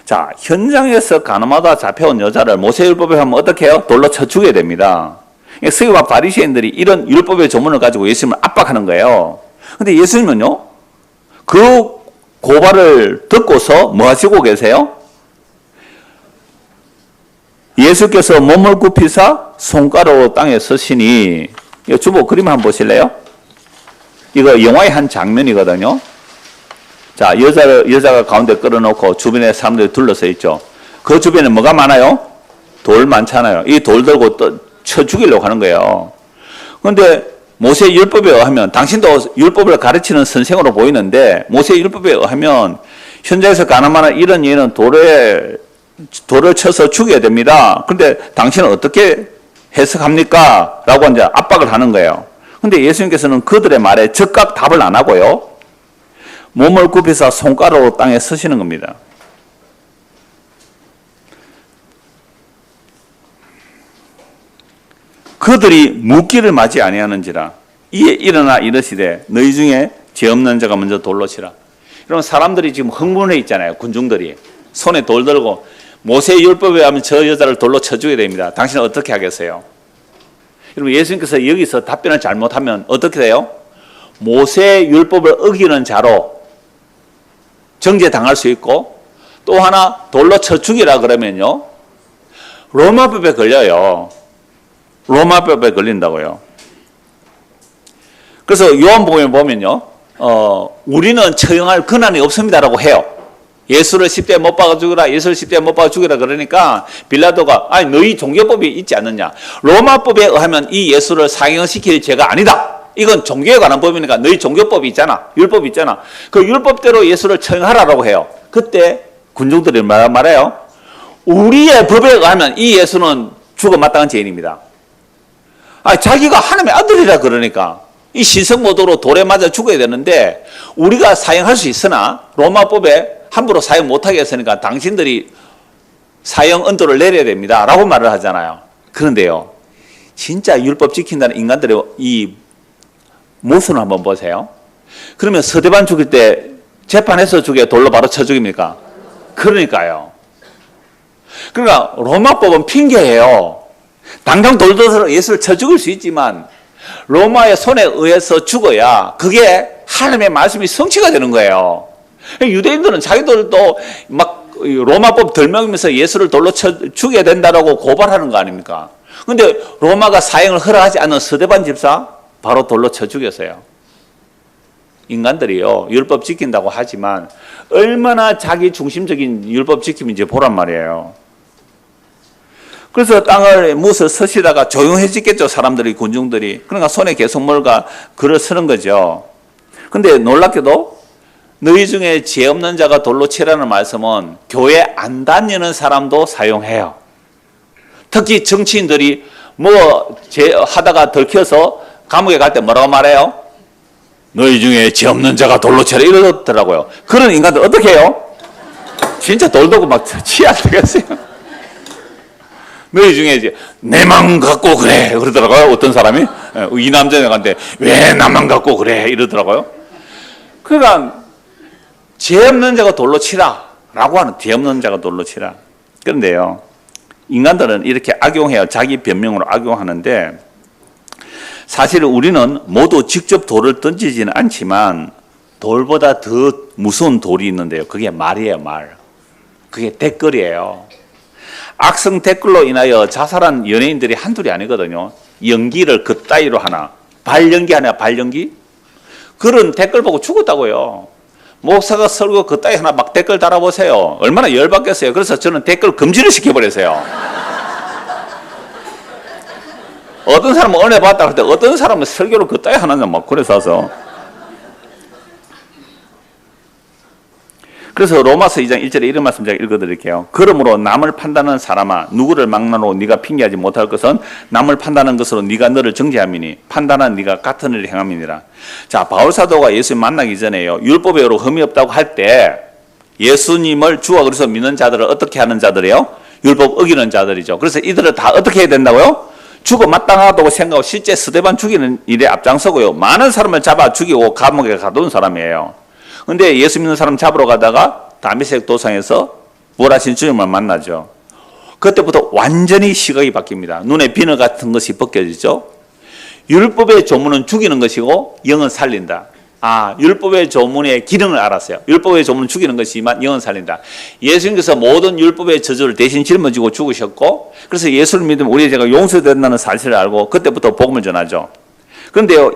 S1: 자, 현장에서 가늠하다 잡혀온 여자를 모세율법에 하면 어떻게 해요? 돌로 쳐 죽여야 됩니다. 서기관 바리새인들이 이런 율법의 조문을 가지고 예수님을 압박하는 거예요. 근데 예수님은요, 그 고발을 듣고서 뭐 하시고 계세요? 예수께서 몸을 굽히사 손가락으로 땅에 서시니, 이거 주보 그림 한번 보실래요? 이거 영화의 한 장면이거든요. 자, 여자가 가운데 끌어놓고 주변에 사람들이 둘러서 있죠. 그 주변에 뭐가 많아요? 돌 많잖아요. 이 돌 들고 쳐 죽이려고 하는 거예요. 그런데 모세 율법에 의하면, 당신도 율법을 가르치는 선생으로 보이는데, 모세 율법에 의하면 현장에서 가늠하는 이런 예는 돌을 쳐서 죽여야 됩니다. 그런데 당신은 어떻게 해석합니까? 라고 이제 압박을 하는 거예요. 그런데 예수님께서는 그들의 말에 즉각 답을 안 하고요, 몸을 굽혀서 손가락으로 땅에 서시는 겁니다. 그들이 묻기를 맞이 아니하는지라 이에 일어나 이르시되 너희 중에 죄 없는 자가 먼저 돌로 치라. 여러분, 사람들이 지금 흥분해 있잖아요. 군중들이 손에 돌 들고 모세 율법에 하면 저 여자를 돌로 쳐 죽여야 됩니다. 당신은 어떻게 하겠어요? 여러분, 예수님께서 여기서 답변을 잘못하면 어떻게 돼요? 모세 율법을 어기는 자로 정죄당할 수 있고, 또 하나 돌로 쳐 죽이라 그러면요, 로마법에 걸려요. 로마법에 걸린다고요. 그래서 요한복음에 보면요, 우리는 처형할 권한이 없습니다라고 해요. 예수를 십자가에 못 박아 죽이라, 예수를 십자가에 못 박아 죽이라 그러니까 빌라도가 아니 너희 종교법이 있지 않느냐, 로마법에 의하면 이 예수를 상형시킬 죄가 아니다. 이건 종교에 관한 법이니까 너희 종교법이 있잖아, 율법이 있잖아. 그 율법대로 예수를 처형하라고 해요. 그때 군중들이 말해요. 우리의 법에 의하면 이 예수는 죽어 마땅한 죄인입니다. 자기가 하나님의 아들이라 그러니까 이 신성모독으로 돌에 맞아 죽어야 되는데 우리가 사형할 수 있으나 로마법에 함부로 사형 못하게 했으니까 당신들이 사형 언도를 내려야 됩니다 라고 말을 하잖아요. 그런데요, 진짜 율법 지킨다는 인간들의 이 모습을 한번 보세요. 그러면 서대반 죽일 때 재판에서 죽여 돌로 바로 쳐 죽입니까? 그러니까요. 그러니까 로마법은 핑계예요. 당장 돌 들어서 예수를 쳐 죽일 수 있지만 로마의 손에 의해서 죽어야 그게 하나님의 말씀이 성취가 되는 거예요. 유대인들은 자기들도 막 로마법 덜먹이면서 예수를 돌로 쳐 죽여야 된다라고 고발하는 거 아닙니까? 근데 로마가 사형을 허락하지 않은 스데반 집사 바로 돌로 쳐 죽였어요. 인간들이요, 율법 지킨다고 하지만 얼마나 자기 중심적인 율법 지킴인지 보란 말이에요. 그래서 땅을 무엇을 서시다가 조용해지겠죠, 사람들이, 군중들이. 그러니까 손에 계속 뭘가 글을 쓰는 거죠. 근데 놀랍게도 너희 중에 죄 없는 자가 돌로 치라는 말씀은 교회 안 다니는 사람도 사용해요. 특히 정치인들이 뭐 하다가 들켜서 감옥에 갈 때 뭐라고 말해요? 너희 중에 죄 없는 자가 돌로 쳐라 이러더라고요. 그런 인간들 어떻게 해요? 진짜 돌 들고 막 치야 되겠어요. 너희 중에 내 맘 갖고 그래 그러더라고요. 어떤 사람이 이 남자한테 왜 나만 갖고 그래 이러더라고요. 그러니까 죄 없는 자가 돌로 치라 라고 하는, 죄 없는 자가 돌로 치라. 그런데요, 인간들은 이렇게 악용해요. 자기 변명으로 악용하는데, 사실 우리는 모두 직접 돌을 던지지는 않지만 돌보다 더 무서운 돌이 있는데요. 그게 말이에요, 말. 그게 댓글이에요. 악성 댓글로 인하여 자살한 연예인들이 한둘이 아니거든요. 연기를 그따위로 하나, 발연기 하나, 발연기? 그런 댓글 보고 죽었다고요. 목사가 설교 그따위 하나 막 댓글 달아보세요. 얼마나 열받겠어요. 그래서 저는 댓글 금지를 시켜버렸어요. 어떤 사람은 은혜 받았다 할 때 어떤 사람은 설교를 그따위 하나 막 그래서. 그래서 로마서 2장 1절에 이런 말씀 제가 읽어드릴게요. 그러므로 남을 판단하는 사람아, 누구를 막나로 네가 핑계하지 못할 것은 남을 판단하는 것으로 네가 너를 정죄함이니 판단한 네가 같은 일을 행함이니라. 자, 바울사도가 예수님 만나기 전에요, 율법에 여러 흠이 없다고 할 때 예수님을 주와 그리스도 믿는 자들을 어떻게 하는 자들이에요? 율법 어기는 자들이죠. 그래서 이들을 다 어떻게 해야 된다고요? 죽어 마땅하다고 생각하고 실제 스데반 죽이는 일에 앞장서고요, 많은 사람을 잡아 죽이고 감옥에 가둔 사람이에요. 근데 예수 믿는 사람 잡으러 가다가 다메섹 도상에서 부활하신 주님을 만나죠. 그때부터 완전히 시각이 바뀝니다. 눈에 비늘 같은 것이 벗겨지죠. 율법의 조문은 죽이는 것이고 영은 살린다. 율법의 조문의 기능을 알았어요. 율법의 조문은 죽이는 것이지만 영은 살린다. 예수님께서 모든 율법의 저주를 대신 짊어지고 죽으셨고, 그래서 예수를 믿으면 우리의 죄가 용서된다는 사실을 알고 그때부터 복음을 전하죠. 그런데요,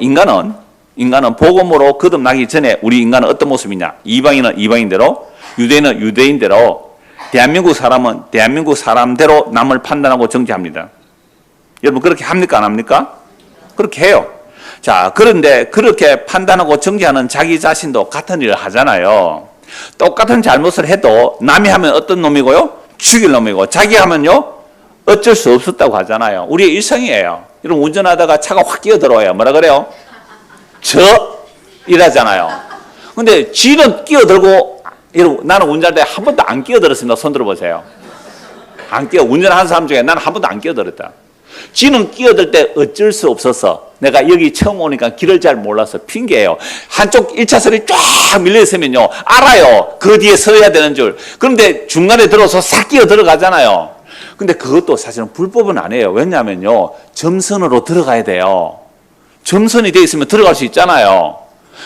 S1: 인간은 복음으로 거듭나기 전에 우리 인간은 어떤 모습이냐? 이방인은 이방인대로, 유대인은 유대인대로, 대한민국 사람은 대한민국 사람대로 남을 판단하고 정죄합니다. 여러분 그렇게 합니까, 안 합니까? 그렇게 해요. 자, 그런데 그렇게 판단하고 정죄하는 자기 자신도 같은 일을 하잖아요. 똑같은 잘못을 해도 남이 하면 어떤 놈이고요? 죽일 놈이고, 자기 하면요? 어쩔 수 없었다고 하잖아요. 우리의 일상이에요. 여러분 운전하다가 차가 확 끼어들어와요. 뭐라 그래요? 이라잖아요. 근데 지는 끼어들고, 나는 운전할 때 한 번도 안 끼어들었습니다. 손 들어보세요. 운전하는 사람 중에 나는 한 번도 안 끼어들었다. 지는 끼어들 때 어쩔 수 없어서, 내가 여기 처음 오니까 길을 잘 몰라서 핑계예요. 한쪽 1차선이 쫙 밀려있으면요, 알아요. 그 뒤에 서야 되는 줄. 그런데 중간에 들어서 싹 끼어 들어가잖아요. 근데 그것도 사실은 불법은 아니에요. 왜냐하면요, 점선으로 들어가야 돼요. 점선이 돼 있으면 들어갈 수 있잖아요.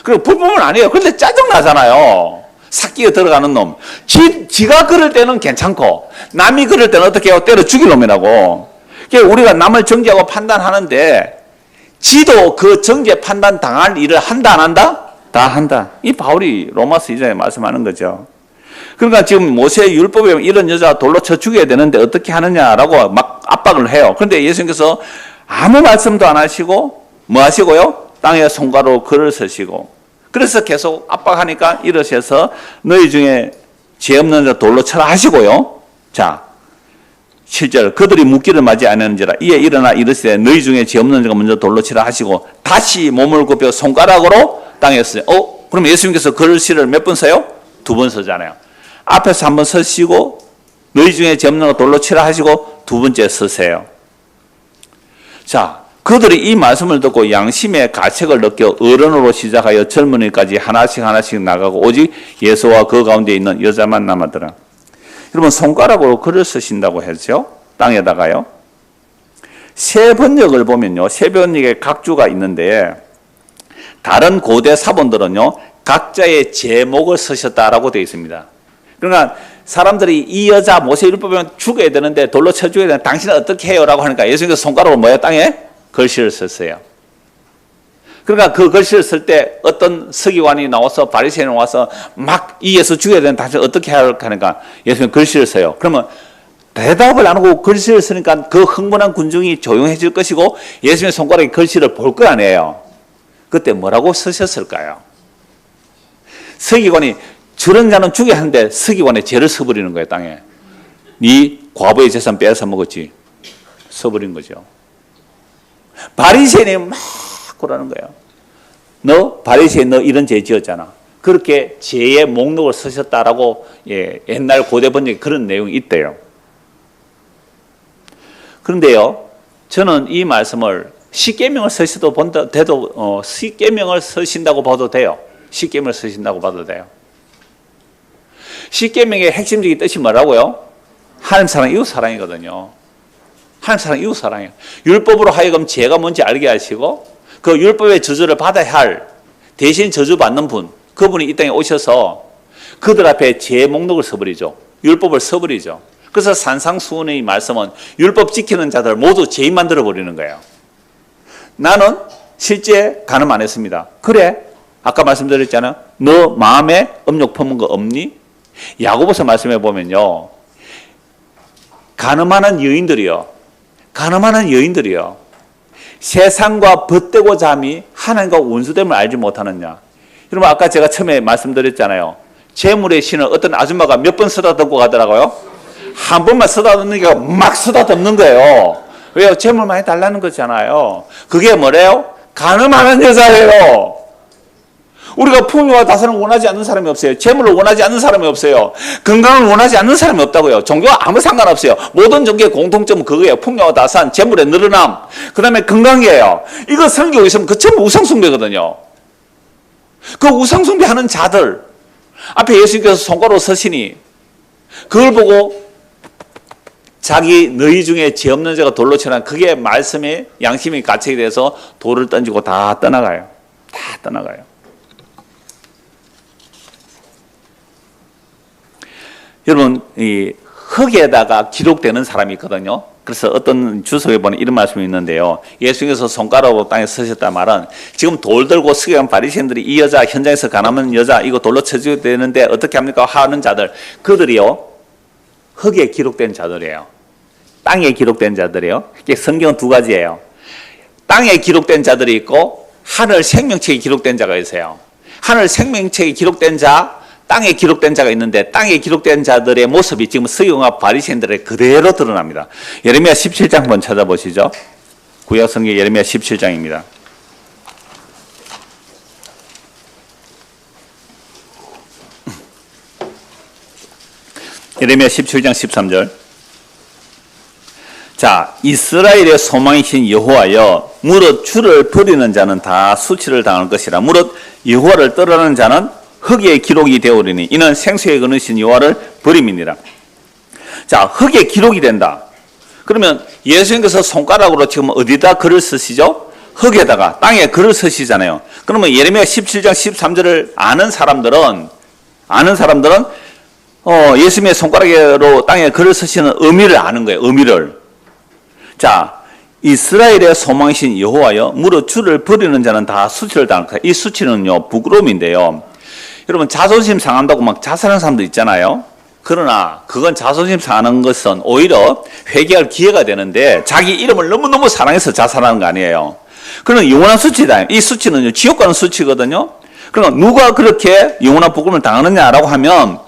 S1: 그리고 불법은 아니에요. 그런데 짜증나잖아요. 삭기에 들어가는 놈. 지가 그럴 때는 괜찮고, 남이 그럴 때는 어떻게 해요? 때려 죽일 놈이라고. 그러니까 우리가 남을 정죄하고 판단하는데, 지도 그 정죄 판단 당할 일을 한다, 안 한다? 다 한다. 이 바울이 로마서 2장에 말씀하는 거죠. 그러니까 지금 모세의 율법에 이런 여자 돌로 쳐 죽여야 되는데 어떻게 하느냐라고 막 압박을 해요. 그런데 예수님께서 아무 말씀도 안 하시고, 뭐 하시고요? 땅에 손가락으로 글을 쓰시고, 그래서 계속 압박하니까 이러셔서 너희 중에 죄 없는 자 돌로 쳐라 하시고요. 자, 7절, 그들이 묻기를 맞이 아니하는지라 이에 일어나 이르시되 너희 중에 죄 없는 자가 먼저 돌로 치라 하시고 다시 몸을 굽혀 손가락으로 땅에 쓰세요. 그럼 예수님께서 글씨를 몇 번 써요? 2번 쓰잖아요. 앞에서 한 번 쓰시고 너희 중에 죄 없는 자가 돌로 치라 하시고 2번째 쓰세요. 자, 그들이 이 말씀을 듣고 양심의 가책을 느껴 어른으로 시작하여 젊은이까지 하나씩 나가고 오직 예수와 그 가운데 있는 여자만 남았더라. 여러분 손가락으로 글을 쓰신다고 했죠? 땅에다가요. 세 번역을 보면요, 세 번역에 각주가 있는데 다른 고대 사본들은요 각자의 제목을 쓰셨다라고 되어 있습니다. 그러니까 사람들이 이 여자 모세율법에 죽어야 되는데 돌로 쳐 죽어야 되는데 당신은 어떻게 해요? 라고 하니까 예수님께서 손가락으로 뭐예요? 땅에 글씨를 썼어요. 그러니까 그 글씨를 쓸 때 어떤 서기관이 나와서 바리새인이 와서 막 이 예수 죽여야 되는 당신 어떻게 하니까 예수님 글씨를 써요. 그러면 대답을 안 하고 글씨를 쓰니까 그 흥분한 군중이 조용해질 것이고 예수님의 손가락에 글씨를 볼 거 아니에요. 그때 뭐라고 쓰셨을까요? 서기관이 저런 자는 죽여야 하는데 서기관의 죄를 써버리는 거예요. 땅에. 네 과부의 재산 빼앗아 먹었지. 써버린 거죠. 바리새인이 막 그러는 거예요. 너 바리새인 너 이런 죄 지었잖아. 그렇게 죄의 목록을 쓰셨다라고 옛날 고대 번역에 그런 내용이 있대요. 그런데요, 저는 이 말씀을 십계명을 쓰셔도 돼도 십계명을 쓰신다고 봐도 돼요. 십계명을 쓰신다고 봐도 돼요. 십계명의 핵심적인 뜻이 뭐라고요? 하나님 사랑, 이웃 사랑이거든요. 하나님 사랑, 이웃 사랑이에요. 율법으로 하여금 죄가 뭔지 알게 하시고 그 율법의 저주를 받아야 할 대신 저주받는 분, 그분이 이 땅에 오셔서 그들 앞에 죄 목록을 써버리죠. 율법을 써버리죠. 그래서 산상수훈의 말씀은 율법 지키는 자들 모두 죄인 만들어버리는 거예요. 나는 실제 간음 안 했습니다. 그래, 아까 말씀드렸잖아요. 너 마음에 음욕 품은 거 없니? 야고보서 말씀해 보면요, 간음하는 여인들이요, 세상과 벗대고 잠이 하나님과 원수됨을 알지 못하느냐. 여러분, 아까 제가 처음에 말씀드렸잖아요. 재물의 신을 어떤 아줌마가 몇 번 쓰다듬고 가더라고요. 한 번만 쓰다듬는 막 쓰다듬는 거예요. 왜요? 재물 많이 달라는 거잖아요. 그게 뭐래요? 간음하는 여자예요. 우리가 풍요와 다스림을 원하지 않는 사람이 없어요. 재물을 원하지 않는 사람이 없어요. 건강을 원하지 않는 사람이 없다고요. 종교와 아무 상관없어요. 모든 종교의 공통점은 그거예요. 풍요와 다산, 재물의 늘어남, 그 다음에 건강이에요. 이거 성경에 있으면 그 전부 우상숭배거든요. 그 우상숭배하는 자들 앞에 예수님께서 손가락으로 서시니 그걸 보고 자기 너희 중에 죄 없는 자가 돌로 치나, 그게 말씀에 양심이 가책이 돼서 돌을 던지고 다 떠나가요. 다 떠나가요. 여러분, 이 흙에다가 기록되는 사람이 있거든요. 그래서 어떤 주석에 보면 이런 말씀이 있는데요. 예수님께서 손가락으로 땅에 서셨다 말은 지금 돌 들고 서기관 바리새인들이 이 여자 현장에서 가늠한 여자 이거 돌로 쳐줘야 되는데 어떻게 합니까? 하는 자들, 그들이요 흙에 기록된 자들이에요. 땅에 기록된 자들이에요. 이게 성경은 두 가지예요. 땅에 기록된 자들이 있고 하늘 생명책에 기록된 자가 있어요. 하늘 생명책에 기록된 자, 땅에 기록된 자가 있는데 땅에 기록된 자들의 모습이 지금 서기관과 바리새인들의 그대로 드러납니다. 예레미야 17장 한번 찾아보시죠. 구약 성경 예레미야 17장입니다. 예레미야 17장 13절. 자, 이스라엘의 소망이신 여호와여, 무릇 주를 버리는 자는 다 수치를 당할 것이라. 무릇 여호와를 떠나는 자는 흙에 기록이 되오리니 이는 생수에 거느신 여호와를 버림이니라. 자, 흙에 기록이 된다. 그러면 예수님께서 손가락으로 지금 어디다 글을 쓰시죠? 흙에다가, 땅에 글을 쓰시잖아요. 그러면 예레미야 17장 13절을 아는 사람들은 예수님의 손가락으로 땅에 글을 쓰시는 의미를 아는 거예요. 의미를. 자, 이스라엘의 소망이신 여호와여, 무릇 주를 버리는 자는 다 수치를 당할 것이다. 이 수치는요 부끄러움인데요. 여러분, 자존심 상한다고 막 자살하는 사람도 있잖아요. 그러나 그건 자존심 상하는 것은 오히려 회개할 기회가 되는데 자기 이름을 너무너무 사랑해서 자살하는 거 아니에요. 그러나 영원한 수치다. 이 수치는요 지옥 가는 수치거든요. 그러니까 누가 그렇게 영원한 복음을 당하느냐라고 하면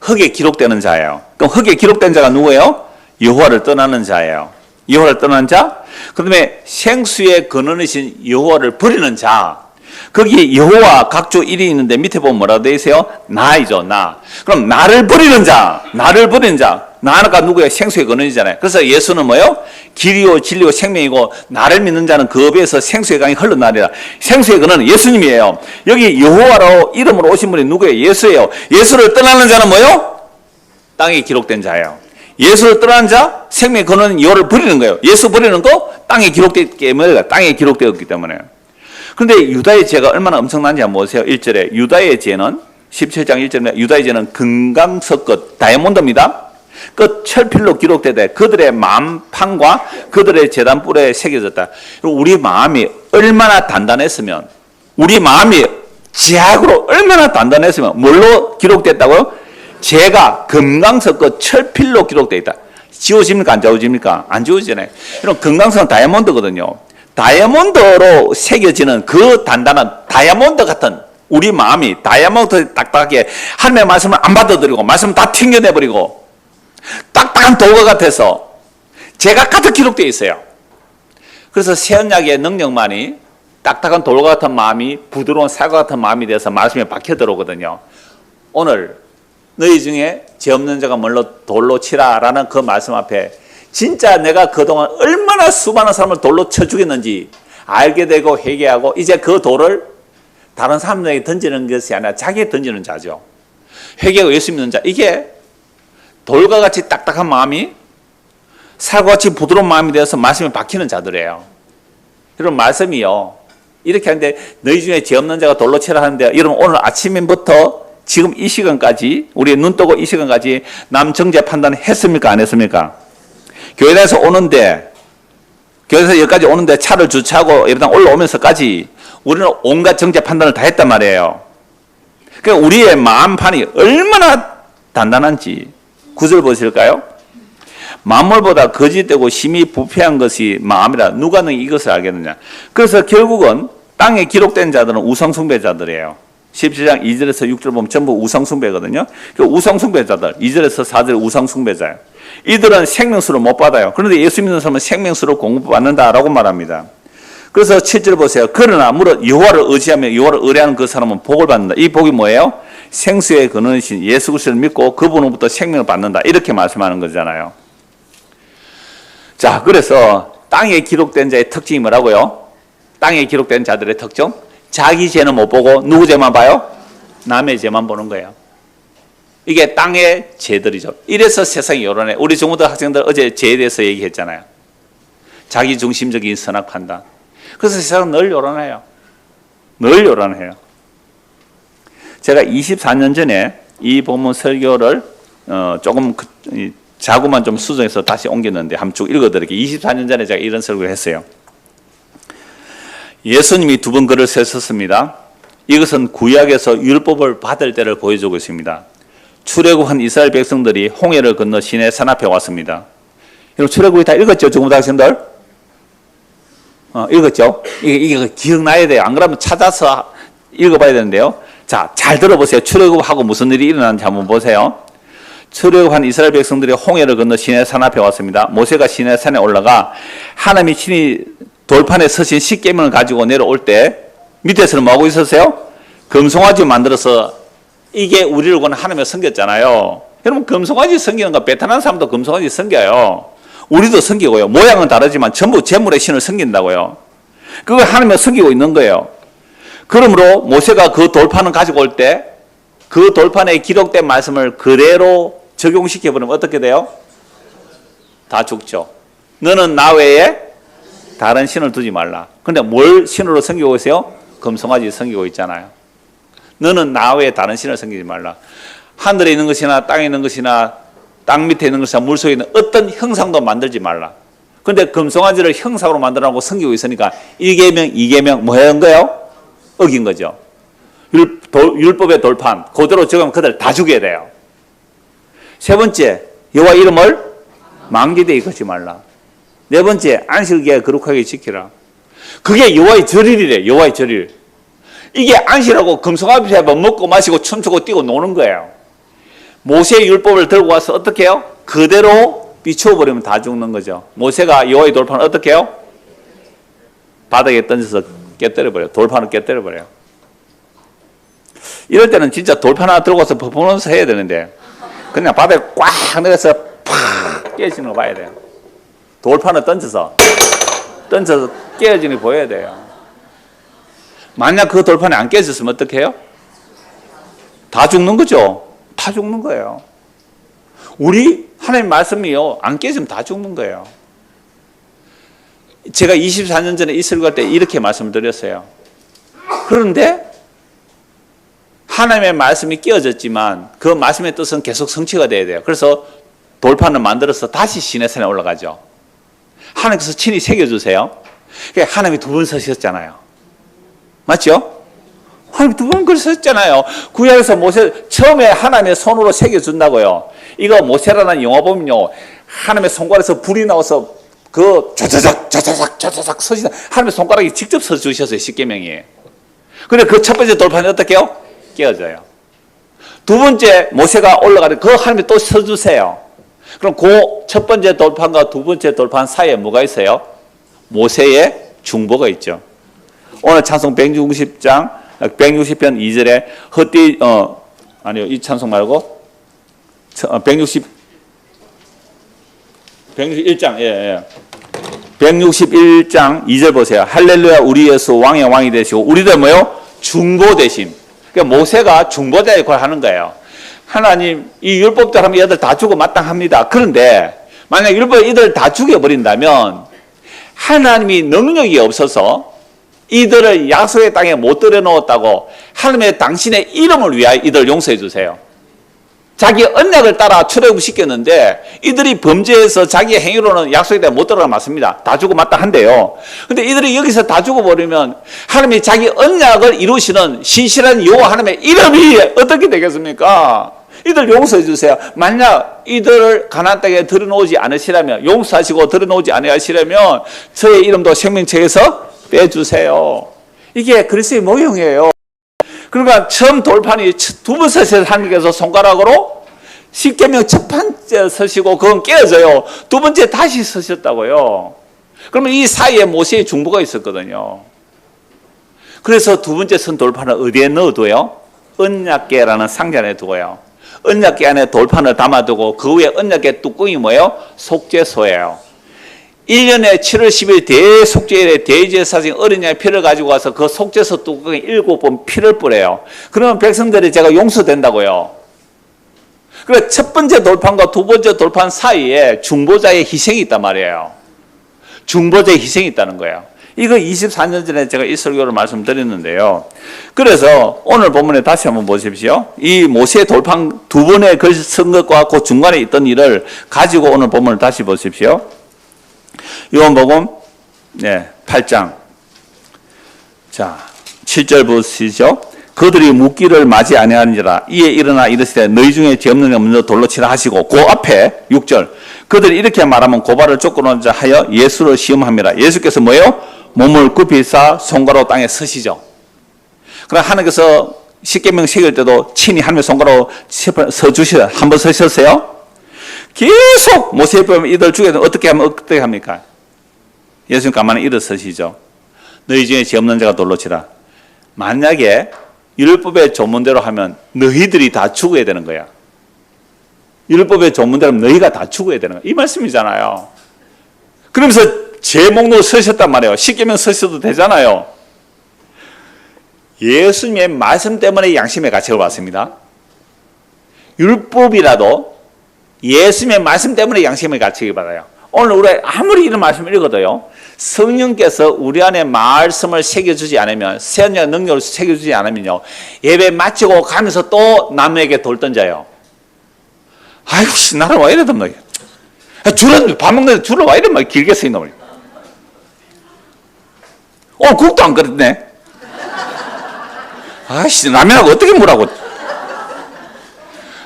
S1: 흙에 기록되는 자예요. 그럼 흙에 기록된 자가 누구예요? 여호와를 떠나는 자예요. 여호와를 떠나는 자, 그 다음에 생수의 근원이신 여호와를 버리는 자. 거기 여호와 각조 1이 있는데 밑에 보면 뭐라고 되어 있어요? 나이죠, 나. 그럼 나를 버리는 자, 나가 누구예요? 생수의 근원이잖아요. 그래서 예수는 뭐예요? 길이요 진리요 생명이고 나를 믿는 자는 그 업에서 생수의 강이 흘러나리라. 생수의 근원은 예수님이에요. 여기 여호와로 이름으로 오신 분이 누구예요? 예수예요. 예수를 떠나는 자는 뭐예요? 땅에 기록된 자예요. 예수를 떠나는 자, 생명의 근원은 여호와를 버리는 거예요. 예수 버리는 거 땅에 기록되었기 때문에, 땅에 기록되었기 때문에. 그런데 유다의 죄가 얼마나 엄청난지 한번 보세요. 1절에 유다의 죄는 17장 1절에 유다이제는 금강석 끝 다이아몬드입니다. 끝 철필로 기록되되 그들의 마음판과 그들의 제단뿔에 새겨졌다. 우리 마음이 얼마나 단단했으면, 우리 마음이 지약으로 얼마나 단단했으면 뭘로 기록됐다고요? 죄가 금강석 끝 철필로 기록되어 있다. 지워집니까? 안 지워집니까? 안 지워지잖아요. 이런 금강석은 다이아몬드거든요. 다이아몬드로 새겨지는 그 단단한 다이아몬드 같은 우리 마음이 다이아몬드 딱딱하게 하나님의 말씀을 안 받아들이고 말씀을 다 튕겨내버리고 딱딱한 돌과 같아서 죄가 가득 기록되어 있어요. 그래서 새언약의 능력만이 딱딱한 돌과 같은 마음이 부드러운 살과 같은 마음이 돼서 말씀에 박혀 들어오거든요. 오늘 너희 중에 죄 없는 자가 뭘로 돌로 치라라는 그 말씀 앞에 진짜 내가 그동안 얼마나 수많은 사람을 돌로 쳐 죽였는지 알게 되고 회개하고 이제 그 돌을 다른 사람들에게 던지는 것이 아니라 자기에 던지는 자죠. 회개하고 예수 믿는 자, 이게 돌과 같이 딱딱한 마음이 살과 같이 부드러운 마음이 되어서 말씀에 박히는 자들이에요. 여러분, 말씀이요, 이렇게 하는데 너희 중에 죄 없는 자가 돌로 치라 하는데, 여러분 오늘 아침부터 지금 이 시간까지, 우리 눈 뜨고 이 시간까지 남정죄 판단 했습니까? 안 했습니까? 교회에서 오는데, 교회에서 여기까지 오는데 차를 주차하고 일단 올라오면서까지 우리는 온갖 정죄 판단을 다 했단 말이에요. 그러니까 우리의 마음판이 얼마나 단단한지 9절 보실까요? 만물보다 거짓되고 심히 부패한 것이 마음이라 누가 너희 이것을 알겠느냐. 그래서 결국은 땅에 기록된 자들은 우상숭배자들이에요. 17장 2절에서 6절 보면 전부 우상숭배거든요. 그 우상숭배자들 2절에서 4절 우상숭배자예요. 이들은 생명수를 못 받아요. 그런데 예수 믿는 사람은 생명수를 공급받는다라고 말합니다. 그래서 7절 보세요. 그러나 무릇 여호와를 의지하며 여호와를 의뢰하는 그 사람은 복을 받는다. 이 복이 뭐예요? 생수의 근원이신 예수 그리스도를 믿고 그분으로부터 생명을 받는다. 이렇게 말씀하는 거잖아요. 자, 그래서 땅에 기록된 자의 특징이 뭐라고요? 땅에 기록된 자들의 특징? 자기 죄는 못 보고 누구 죄만 봐요? 남의 죄만 보는 거예요. 이게 땅의 죄들이죠. 이래서 세상이 요란해. 우리 중고등 학생들 어제 죄에 대해서 얘기했잖아요. 자기 중심적인 선악 판단. 그래서 세상은 늘 요란해요. 늘 요란해요. 제가 24년 전에 이 본문 설교를 조금 자구만 좀 수정해서 다시 옮겼는데 한번 쭉 읽어드릴게요. 24년 전에 제가 이런 설교를 했어요. 예수님이 두 번 글을 쓰셨습니다. 이것은 구약에서 율법을 받을 때를 보여주고 있습니다. 출애굽한 이스라엘 백성들이 홍해를 건너 시내 산 앞에 왔습니다. 여러분 출애굽이 다 읽었죠? 중고등 학생들? 읽었죠? 이게 기억나야 돼요. 안 그러면 찾아서 읽어봐야 되는데요. 자, 잘 들어보세요. 출애굽하고 무슨 일이 일어났는지 한번 보세요. 출애굽한 이스라엘 백성들이 홍해를 건너 시내 산 앞에 왔습니다. 모세가 시내 산에 올라가 하나님이 친히 돌판에 서신 십계명을 가지고 내려올 때 밑에서는 뭐하고 있었어요? 금송아지 만들어서 이게 우리를 권 하나님을 섬겼잖아요. 여러분 금송아지 섬기는 거 베트남 사람도 금송아지 섬겨요. 우리도 섬기고요. 모양은 다르지만 전부 재물의 신을 섬긴다고요. 그걸 하나님을 섬기고 있는 거예요. 그러므로 모세가 그 돌판을 가지고 올 때 그 돌판에 기록된 말씀을 그대로 적용시켜버리면 어떻게 돼요? 다 죽죠. 너는 나 외에 다른 신을 두지 말라. 근데 뭘 신으로 섬기고 있어요? 금송아지 섬기고 있잖아요. 너는 나 외에 다른 신을 섬기지 말라. 하늘에 있는 것이나 땅에 있는 것이나 땅 밑에 있는 것이나 물속에 있는 어떤 형상도 만들지 말라. 근데 금송아지를 형상으로 만들어놓고 섬기고 있으니까 1계명, 2계명 뭐 하는 거예요? 어긴 거죠. 율법의 돌판 그대로 적으면 그들 다 죽여야 돼요. 세 번째, 여호와 이름을 망기되이 걷지 말라. 네 번째, 안식일에 거룩하게 지키라. 그게 여호와의 절일이래. 여호와의 절일. 이게 안식이라고 금송아지 한번 먹고 마시고 춤추고 뛰고 노는 거예요. 모세의 율법을 들고 와서 어떻게 해요? 그대로 비추어버리면 다 죽는 거죠. 모세가 여호와의 돌판을 어떻게 해요? 바닥에 던져서 깨뜨려버려요. 돌판을 깨뜨려버려요. 이럴 때는 진짜 돌판 하나 들고 와서 퍼포먼스 해야 되는데 그냥 바닥에 꽉 내려서 팍 깨지는 거 봐야 돼요. 돌판을 던져서 깨어지는 거 보여야 돼요. 만약 그 돌판이 안 깨졌으면 어떻게 해요? 다 죽는 거죠. 다 죽는 거예요. 우리 하나님 말씀이요, 안 깨지면 다 죽는 거예요. 제가 24년 전에 이 설교할 때 이렇게 말씀을 드렸어요. 그런데 하나님의 말씀이 끼어졌지만 그 말씀의 뜻은 계속 성취가 돼야 돼요. 그래서 돌판을 만들어서 다시 시내산에 올라가죠. 하나님께서 친히 새겨주세요. 그러니까 하나님이 두 번 서셨잖아요. 맞죠? 하나님 두 번 그러셨잖아요. 구약에서 모세 처음에 하나님의 손으로 새겨준다고요. 이거 모세라는 영화 보면요, 하나님의 손가락에서 불이 나와서 그 자자작 서시다. 하나님의 손가락이 직접 서주셨어요. 십계명이. 근데 그 첫 번째 돌판이 어떻게 해요? 깨어져요. 두 번째 모세가 올라가는 그 하나님이 또 서주세요. 그럼 그 첫 번째 돌판과 두 번째 돌판 사이에 뭐가 있어요? 모세의 중보가 있죠. 오늘 찬송 160편 2절에 헛되이 아니요, 이 찬송 말고 161장 161장 2절 보세요. 할렐루야, 우리 예수 왕의 왕이 되시고 우리들 뭐요? 중보 되심. 그러니까 모세가 중보자 역할을 하는 거예요. 하나님, 이 율법대로 하면 얘들 다 죽어 마땅합니다. 그런데 만약 율법 이들 다 죽여버린다면 하나님이 능력이 없어서 이들을 약속의 땅에 못 들여놓았다고 하나님의 당신의 이름을 위하여 이들 용서해 주세요. 자기 언약을 따라 출애굽시켰는데 이들이 범죄해서 자기의 행위로는 약속의 땅에 못 들어가 맞습니다. 다 죽어 마땅한데요. 근데 이들이 여기서 다 죽어버리면 하나님이 자기 언약을 이루시는 신실한 여호와 하나님의 이름이 어떻게 되겠습니까? 이들 용서해 주세요. 만약 이들을 가나안 땅에 들여놓지 않으시라면, 용서하시고 들여놓지 않으시라면 저의 이름도 생명책에서 빼주세요. 이게 그리스도의 모형이에요. 그러니까 처음 돌판이 두 번 서셔서 하나님께서 손가락으로 십계명 첫 번째 서시고 그건 깨어져요. 두 번째 다시 서셨다고요. 그러면 이 사이에 모세의 중보가 있었거든요. 그래서 두 번째 선 돌판을 어디에 넣어둬요? 언약궤라는 상자 안에 두고요. 언약궤 안에 돌판을 담아두고 그 위에 언약궤 뚜껑이 뭐예요? 속죄소예요. 1년에 7월 10일 대속죄일에 대제사장 어린 양의 피를 가지고 와서 그 속죄소 뚜껑에 7번 피를 뿌려요. 그러면 백성들이 제가 용서된다고요. 그래서 첫 번째 돌판과 두 번째 돌판 사이에 중보자의 희생이 있단 말이에요. 중보자의 희생이 있다는 거예요. 이거 24년 전에 제가 이 설교를 말씀드렸는데요. 그래서 오늘 본문에 다시 한번 보십시오. 이 모세의 돌판 두 번의 글 쓴 것과 그 중간에 있던 일을 가지고 오늘 본문을 다시 보십시오. 요한복음 8장. 자, 7절 보시죠. 그들이 묻기를 맞이 아니하니라. 이에 일어나 이르시되 너희 중에 죄 없는 자 먼저 돌로 치라 하시고 그 앞에 6절. 그들이 이렇게 말하면 고발을 쫓고자 하여 예수를 시험함이라. 예수께서 뭐예요? 몸을 굽히 쌓아 손가락으로 땅에 서시죠. 그러나 하나님께서 십계명 새길 때도 친히 하나님의 손가락으로 서주시라. 한번 서셨어요? 계속 모세에 보면 이들 중에 어떻게 하면 어떻게 합니까? 예수님 가만히 일어서시죠. 너희 중에 죄 없는 자가 돌로 치라. 만약에 율법의 조문대로 하면 너희들이 다 죽어야 되는 거야. 율법의 조문대로 하면 너희가 다 죽어야 되는 거야. 이 말씀이잖아요. 그러면서 제 목록을 서셨단 말이에요. 십계명 서셔도 되잖아요. 예수님의 말씀 때문에 양심의 가책을 받습니다. 율법이라도 예수님의 말씀 때문에 양심의 가책을 받아요. 오늘 우리 아무리 이런 말씀을 읽어도요, 성령께서 우리 안에 말씀을 새겨주지 않으면, 세언약 능력을 새겨주지 않으면요, 예배 마치고 가면서 또 남에게 돌 던져요. 아이고, 나를 와 이래 던져. 줄은 밥 먹는데 줄을 와 이래 막 길게 서 있는 거예요. 오늘 국도 안 끓였네. 아이씨, 라면하고 어떻게 먹으라고.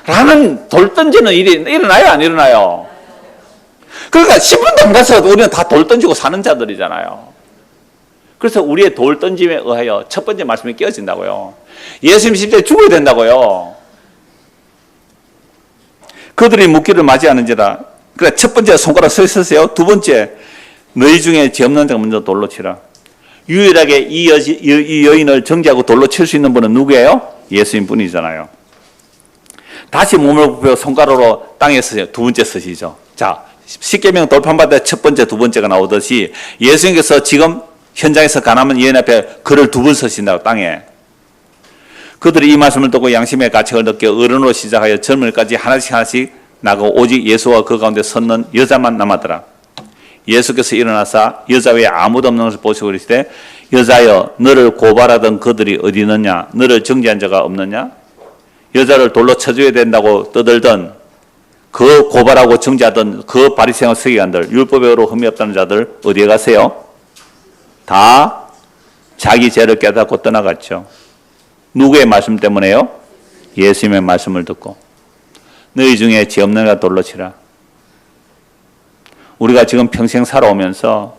S1: 라는 돌 던지는 일이 일어나요, 안 일어나요? 그러니까 10분도 안 가서 우리는 다 돌 던지고 사는 자들이잖아요. 그래서 우리의 돌 던짐에 의하여 첫 번째 말씀이 깨어진다고요. 예수님 십자가에 죽어야 된다고요. 그들이 묻기를 맞이하는지라. 그러니까 첫 번째 손가락 서 있었어요. 두 번째, 너희 중에 죄 없는 자가 먼저 돌로 치라. 유일하게 이 여인을 정죄하고 돌로 칠 수 있는 분은 누구예요? 예수님 뿐이잖아요. 다시 몸을 굽혀 손가락으로 땅에 서세요. 두 번째 서시죠. 자, 십계명 돌판받아 첫 번째, 두 번째가 나오듯이 예수님께서 지금 현장에서 가나안 여인 앞에 글을 두 번 서신다고 땅에. 그들이 이 말씀을 듣고 양심의 가책을 느껴 어른으로 시작하여 젊은이까지 하나씩 나고 오직 예수와 그 가운데 섰는 여자만 남았더라. 예수께서 일어나사 여자 외에 아무도 없는 것을 보시고 이르시되 여자여 너를 고발하던 그들이 어디 있느냐? 너를 정죄한 자가 없느냐? 여자를 돌로 쳐줘야 된다고 떠들던 그 고발하고 정죄하던 그 바리새인과 서기관들, 율법에 의로 흠이 없다는 자들 어디에 가세요? 다 자기 죄를 깨닫고 떠나갔죠. 누구의 말씀 때문에요? 예수님의 말씀을 듣고. 너희 중에 죄 없는 이가 돌로 치라. 우리가 지금 평생 살아오면서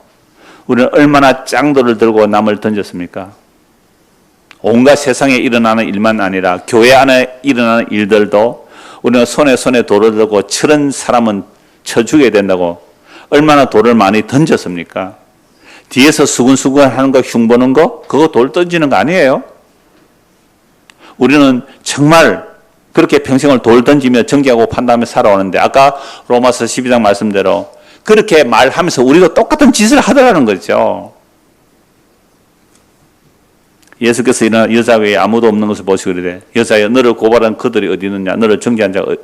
S1: 우리는 얼마나 짱돌을 들고 남을 던졌습니까? 온갖 세상에 일어나는 일만 아니라 교회 안에 일어나는 일들도 우리는 손에 돌을 들고 저런 사람은 쳐 죽여야 된다고 얼마나 돌을 많이 던졌습니까? 뒤에서 수근수근 하는 거, 흉보는 거, 그거 돌 던지는 거 아니에요? 우리는 정말 그렇게 평생을 돌 던지며 정죄하고 판단하며 살아오는데 아까 로마서 12장 말씀대로 그렇게 말하면서 우리도 똑같은 짓을 하더라는 거죠. 예수께서 일어나 여자 외에 아무도 없는 것을 보시고 이르되 여자여 너를 고발한 그들이 어디 있느냐? 너를 정죄한 자가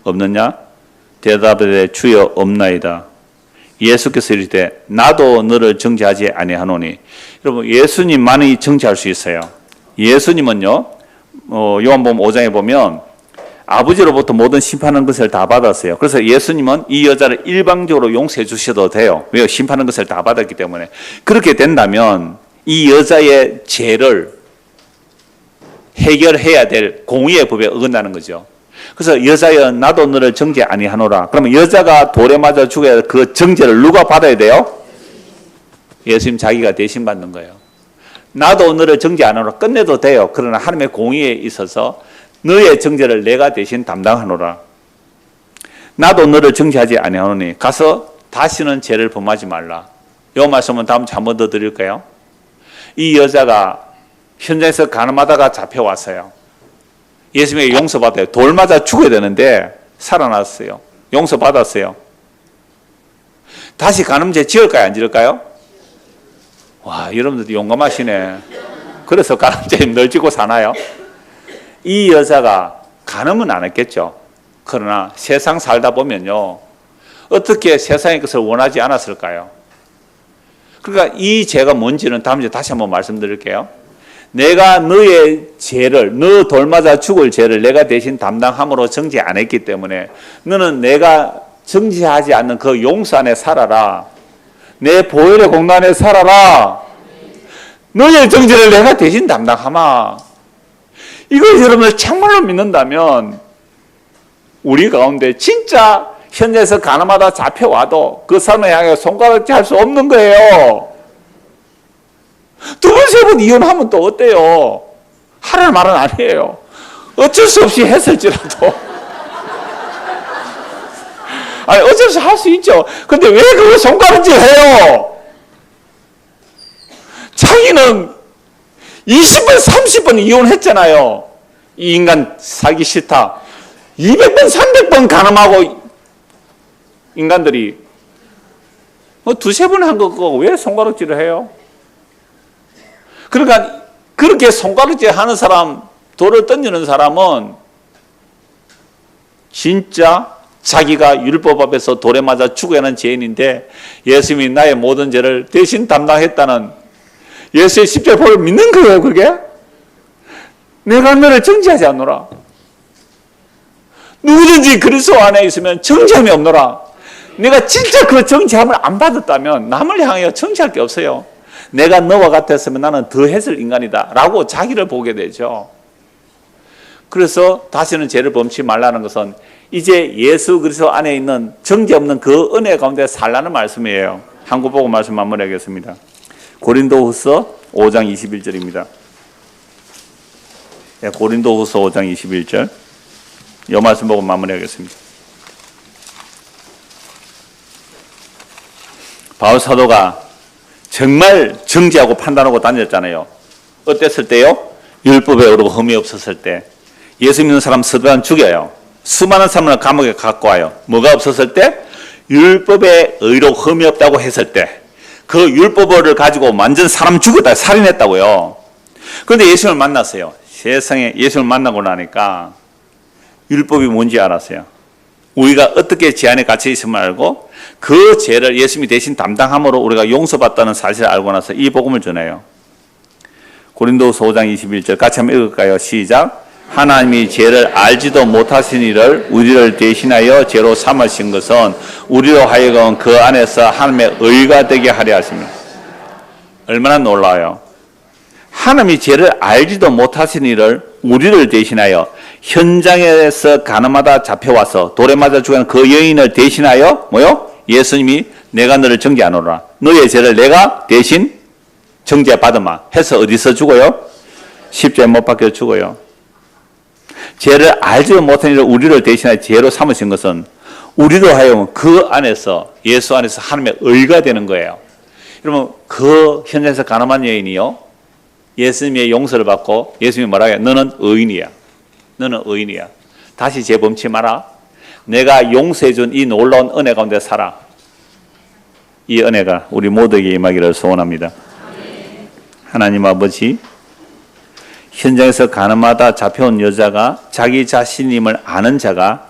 S1: 없느냐? 대답하되 주여 없나이다. 예수께서 이르되 나도 너를 정죄하지 아니하노니. 여러분 예수님만이 정죄할 수 있어요. 예수님은요 요한복음 5장에 보면 아버지로부터 모든 심판하는 것을 다 받았어요. 그래서 예수님은 이 여자를 일방적으로 용서해 주셔도 돼요. 왜요? 심판하는 것을 다 받았기 때문에. 그렇게 된다면 이 여자의 죄를 해결해야 될 공의의 법에 어긋나는 거죠. 그래서 여자여 나도 너를 정죄 아니하노라. 그러면 여자가 돌에 맞아 죽어야 할 그 정죄를 누가 받아야 돼요? 예수님 자기가 대신 받는 거예요. 나도 너를 정죄 안 하노라. 끝내도 돼요. 그러나 하나님의 공의에 있어서 너의 정죄를 내가 대신 담당하노라. 나도 너를 정죄하지 아니하노니 가서 다시는 죄를 범하지 말라. 이 말씀은 다음 주에 한 번 더 드릴까요? 이 여자가 현장에서 가늠하다가 잡혀왔어요. 예수님에게 용서받아요. 돌 맞아 죽어야 되는데 살아났어요. 용서받았어요. 다시 간음죄 지을까요? 안 지을까요? 와, 여러분들 용감하시네. 그래서 간음죄 늘 지고 사나요? 이 여자가 간음은 안 했겠죠. 그러나 세상 살다 보면요, 어떻게 세상의 것을 원하지 않았을까요? 그러니까 이 죄가 뭔지는 다음 주에 다시 한번 말씀드릴게요. 내가 너의 죄를, 너 돌맞아 죽을 죄를 내가 대신 담당함으로 정죄 안 했기 때문에 너는 내가 정죄하지 않는 그 용서 안에 살아라. 내 보혈의 공간 안에 살아라. 너의 정죄를 내가 대신 담당하마. 이걸 여러분들 정말로 믿는다면 우리 가운데 진짜 현재에서 가늠하다 잡혀와도 그 사람을 향해 손가락질 할 수 없는 거예요. 두 번, 세 번 이혼하면 또 어때요? 하라는 말은 아니에요. 어쩔 수 없이 했을지라도. 아니, 어쩔 수 할 수 있죠. 근데 왜 그걸 손가락질 해요? 자기는 20번, 30번 이혼했잖아요. 이 인간 살기 싫다. 200번, 300번 가늠하고 인간들이 두세 번 한 거고 왜 손가락질을 해요? 그러니까 그렇게 손가락질 하는 사람, 돌을 던지는 사람은 진짜 자기가 율법 앞에서 돌에 맞아 죽어야 하는 죄인인데 예수님이 나의 모든 죄를 대신 담당했다는 예수의 십자가를 믿는 거예요. 그게 내가 너를 정죄하지 않노라. 누구든지 그리스도 안에 있으면 정죄함이 없노라. 내가 진짜 그 정죄함을 안 받았다면 남을 향하여 정죄할 게 없어요. 내가 너와 같았으면 나는 더 했을 인간이다 라고 자기를 보게 되죠. 그래서 다시는 죄를 범치 말라는 것은 이제 예수 그리스도 안에 있는 정죄 없는 그 은혜 가운데 살라는 말씀이에요. 한국 보고 말씀 마무리하겠습니다. 고린도후서 5장 21절입니다. 고린도후서 5장 21절. 이 말씀 보고 마무리하겠습니다. 바울 사도가 정말 정죄하고 판단하고 다녔잖아요. 어땠을 때요? 율법에 어르고 흠이 없었을 때. 예수 믿는 사람 서두한 죽여요. 수많은 사람을 감옥에 갖고 와요. 뭐가 없었을 때? 율법에 의로 흠이 없다고 했을 때. 그 율법을 가지고 완전 사람 죽였다, 살인했다고요. 그런데 예수님을 만났어요. 세상에 예수님을 만나고 나니까 율법이 뭔지 알았어요. 우리가 어떻게 죄 안에 갇혀 있음을 알고 그 죄를 예수님이 대신 담당함으로 우리가 용서받다는 사실을 알고 나서 이 복음을 전해요. 고린도후서 5장 21절 같이 한번 읽을까요? 시작. 하나님이 죄를 알지도 못하신 이를 우리를 대신하여 죄로 삼으신 것은 우리로 하여금 그 안에서 하나님의 의가 되게 하려 하십니다. 얼마나 놀라워요. 하나님이 죄를 알지도 못하신 이를 우리를 대신하여 현장에서 가늠하다 잡혀와서 돌에 맞아 죽은 그 여인을 대신하여 뭐요? 예수님이 내가 너를 정죄하노라. 너의 죄를 내가 대신 정죄받으마 해서 어디서 죽어요? 십자가에 못 박혀 죽어요. 죄를 알지 못한 이를 우리를 대신하여 죄로 삼으신 것은 우리로 하여금 그 안에서 예수 안에서 하나님의 의가 되는 거예요. 여러분 그 현장에서 가늠한 여인이요 예수님의 용서를 받고 예수님이 뭐라고 해요? 너는 의인이야. 너는 의인이야. 다시 죄 범치 마라. 내가 용서해 준 이 놀라운 은혜 가운데 살아. 이 은혜가 우리 모두에게 임하기를 소원합니다. 하나님 아버지, 현장에서 가늠하다 잡혀온 여자가 자기 자신임을 아는 자가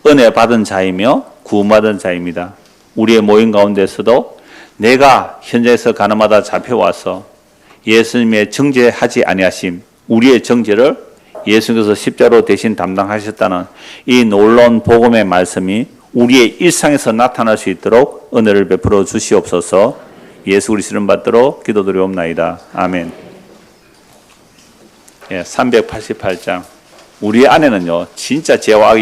S1: 은혜 받은 자이며 구원받은 자입니다. 우리의 모임 가운데서도 내가 현장에서 가늠하다 잡혀와서 예수님의 정죄하지 아니하심, 우리의 정죄를 예수님께서 십자로 대신 담당하셨다는 이 놀라운 복음의 말씀이 우리의 일상에서 나타날 수 있도록 은혜를 베풀어 주시옵소서. 예수 그리스도 이름 받도록 기도드리옵나이다. 아멘. 388장. 우리 안에는요, 진짜 죄와 악이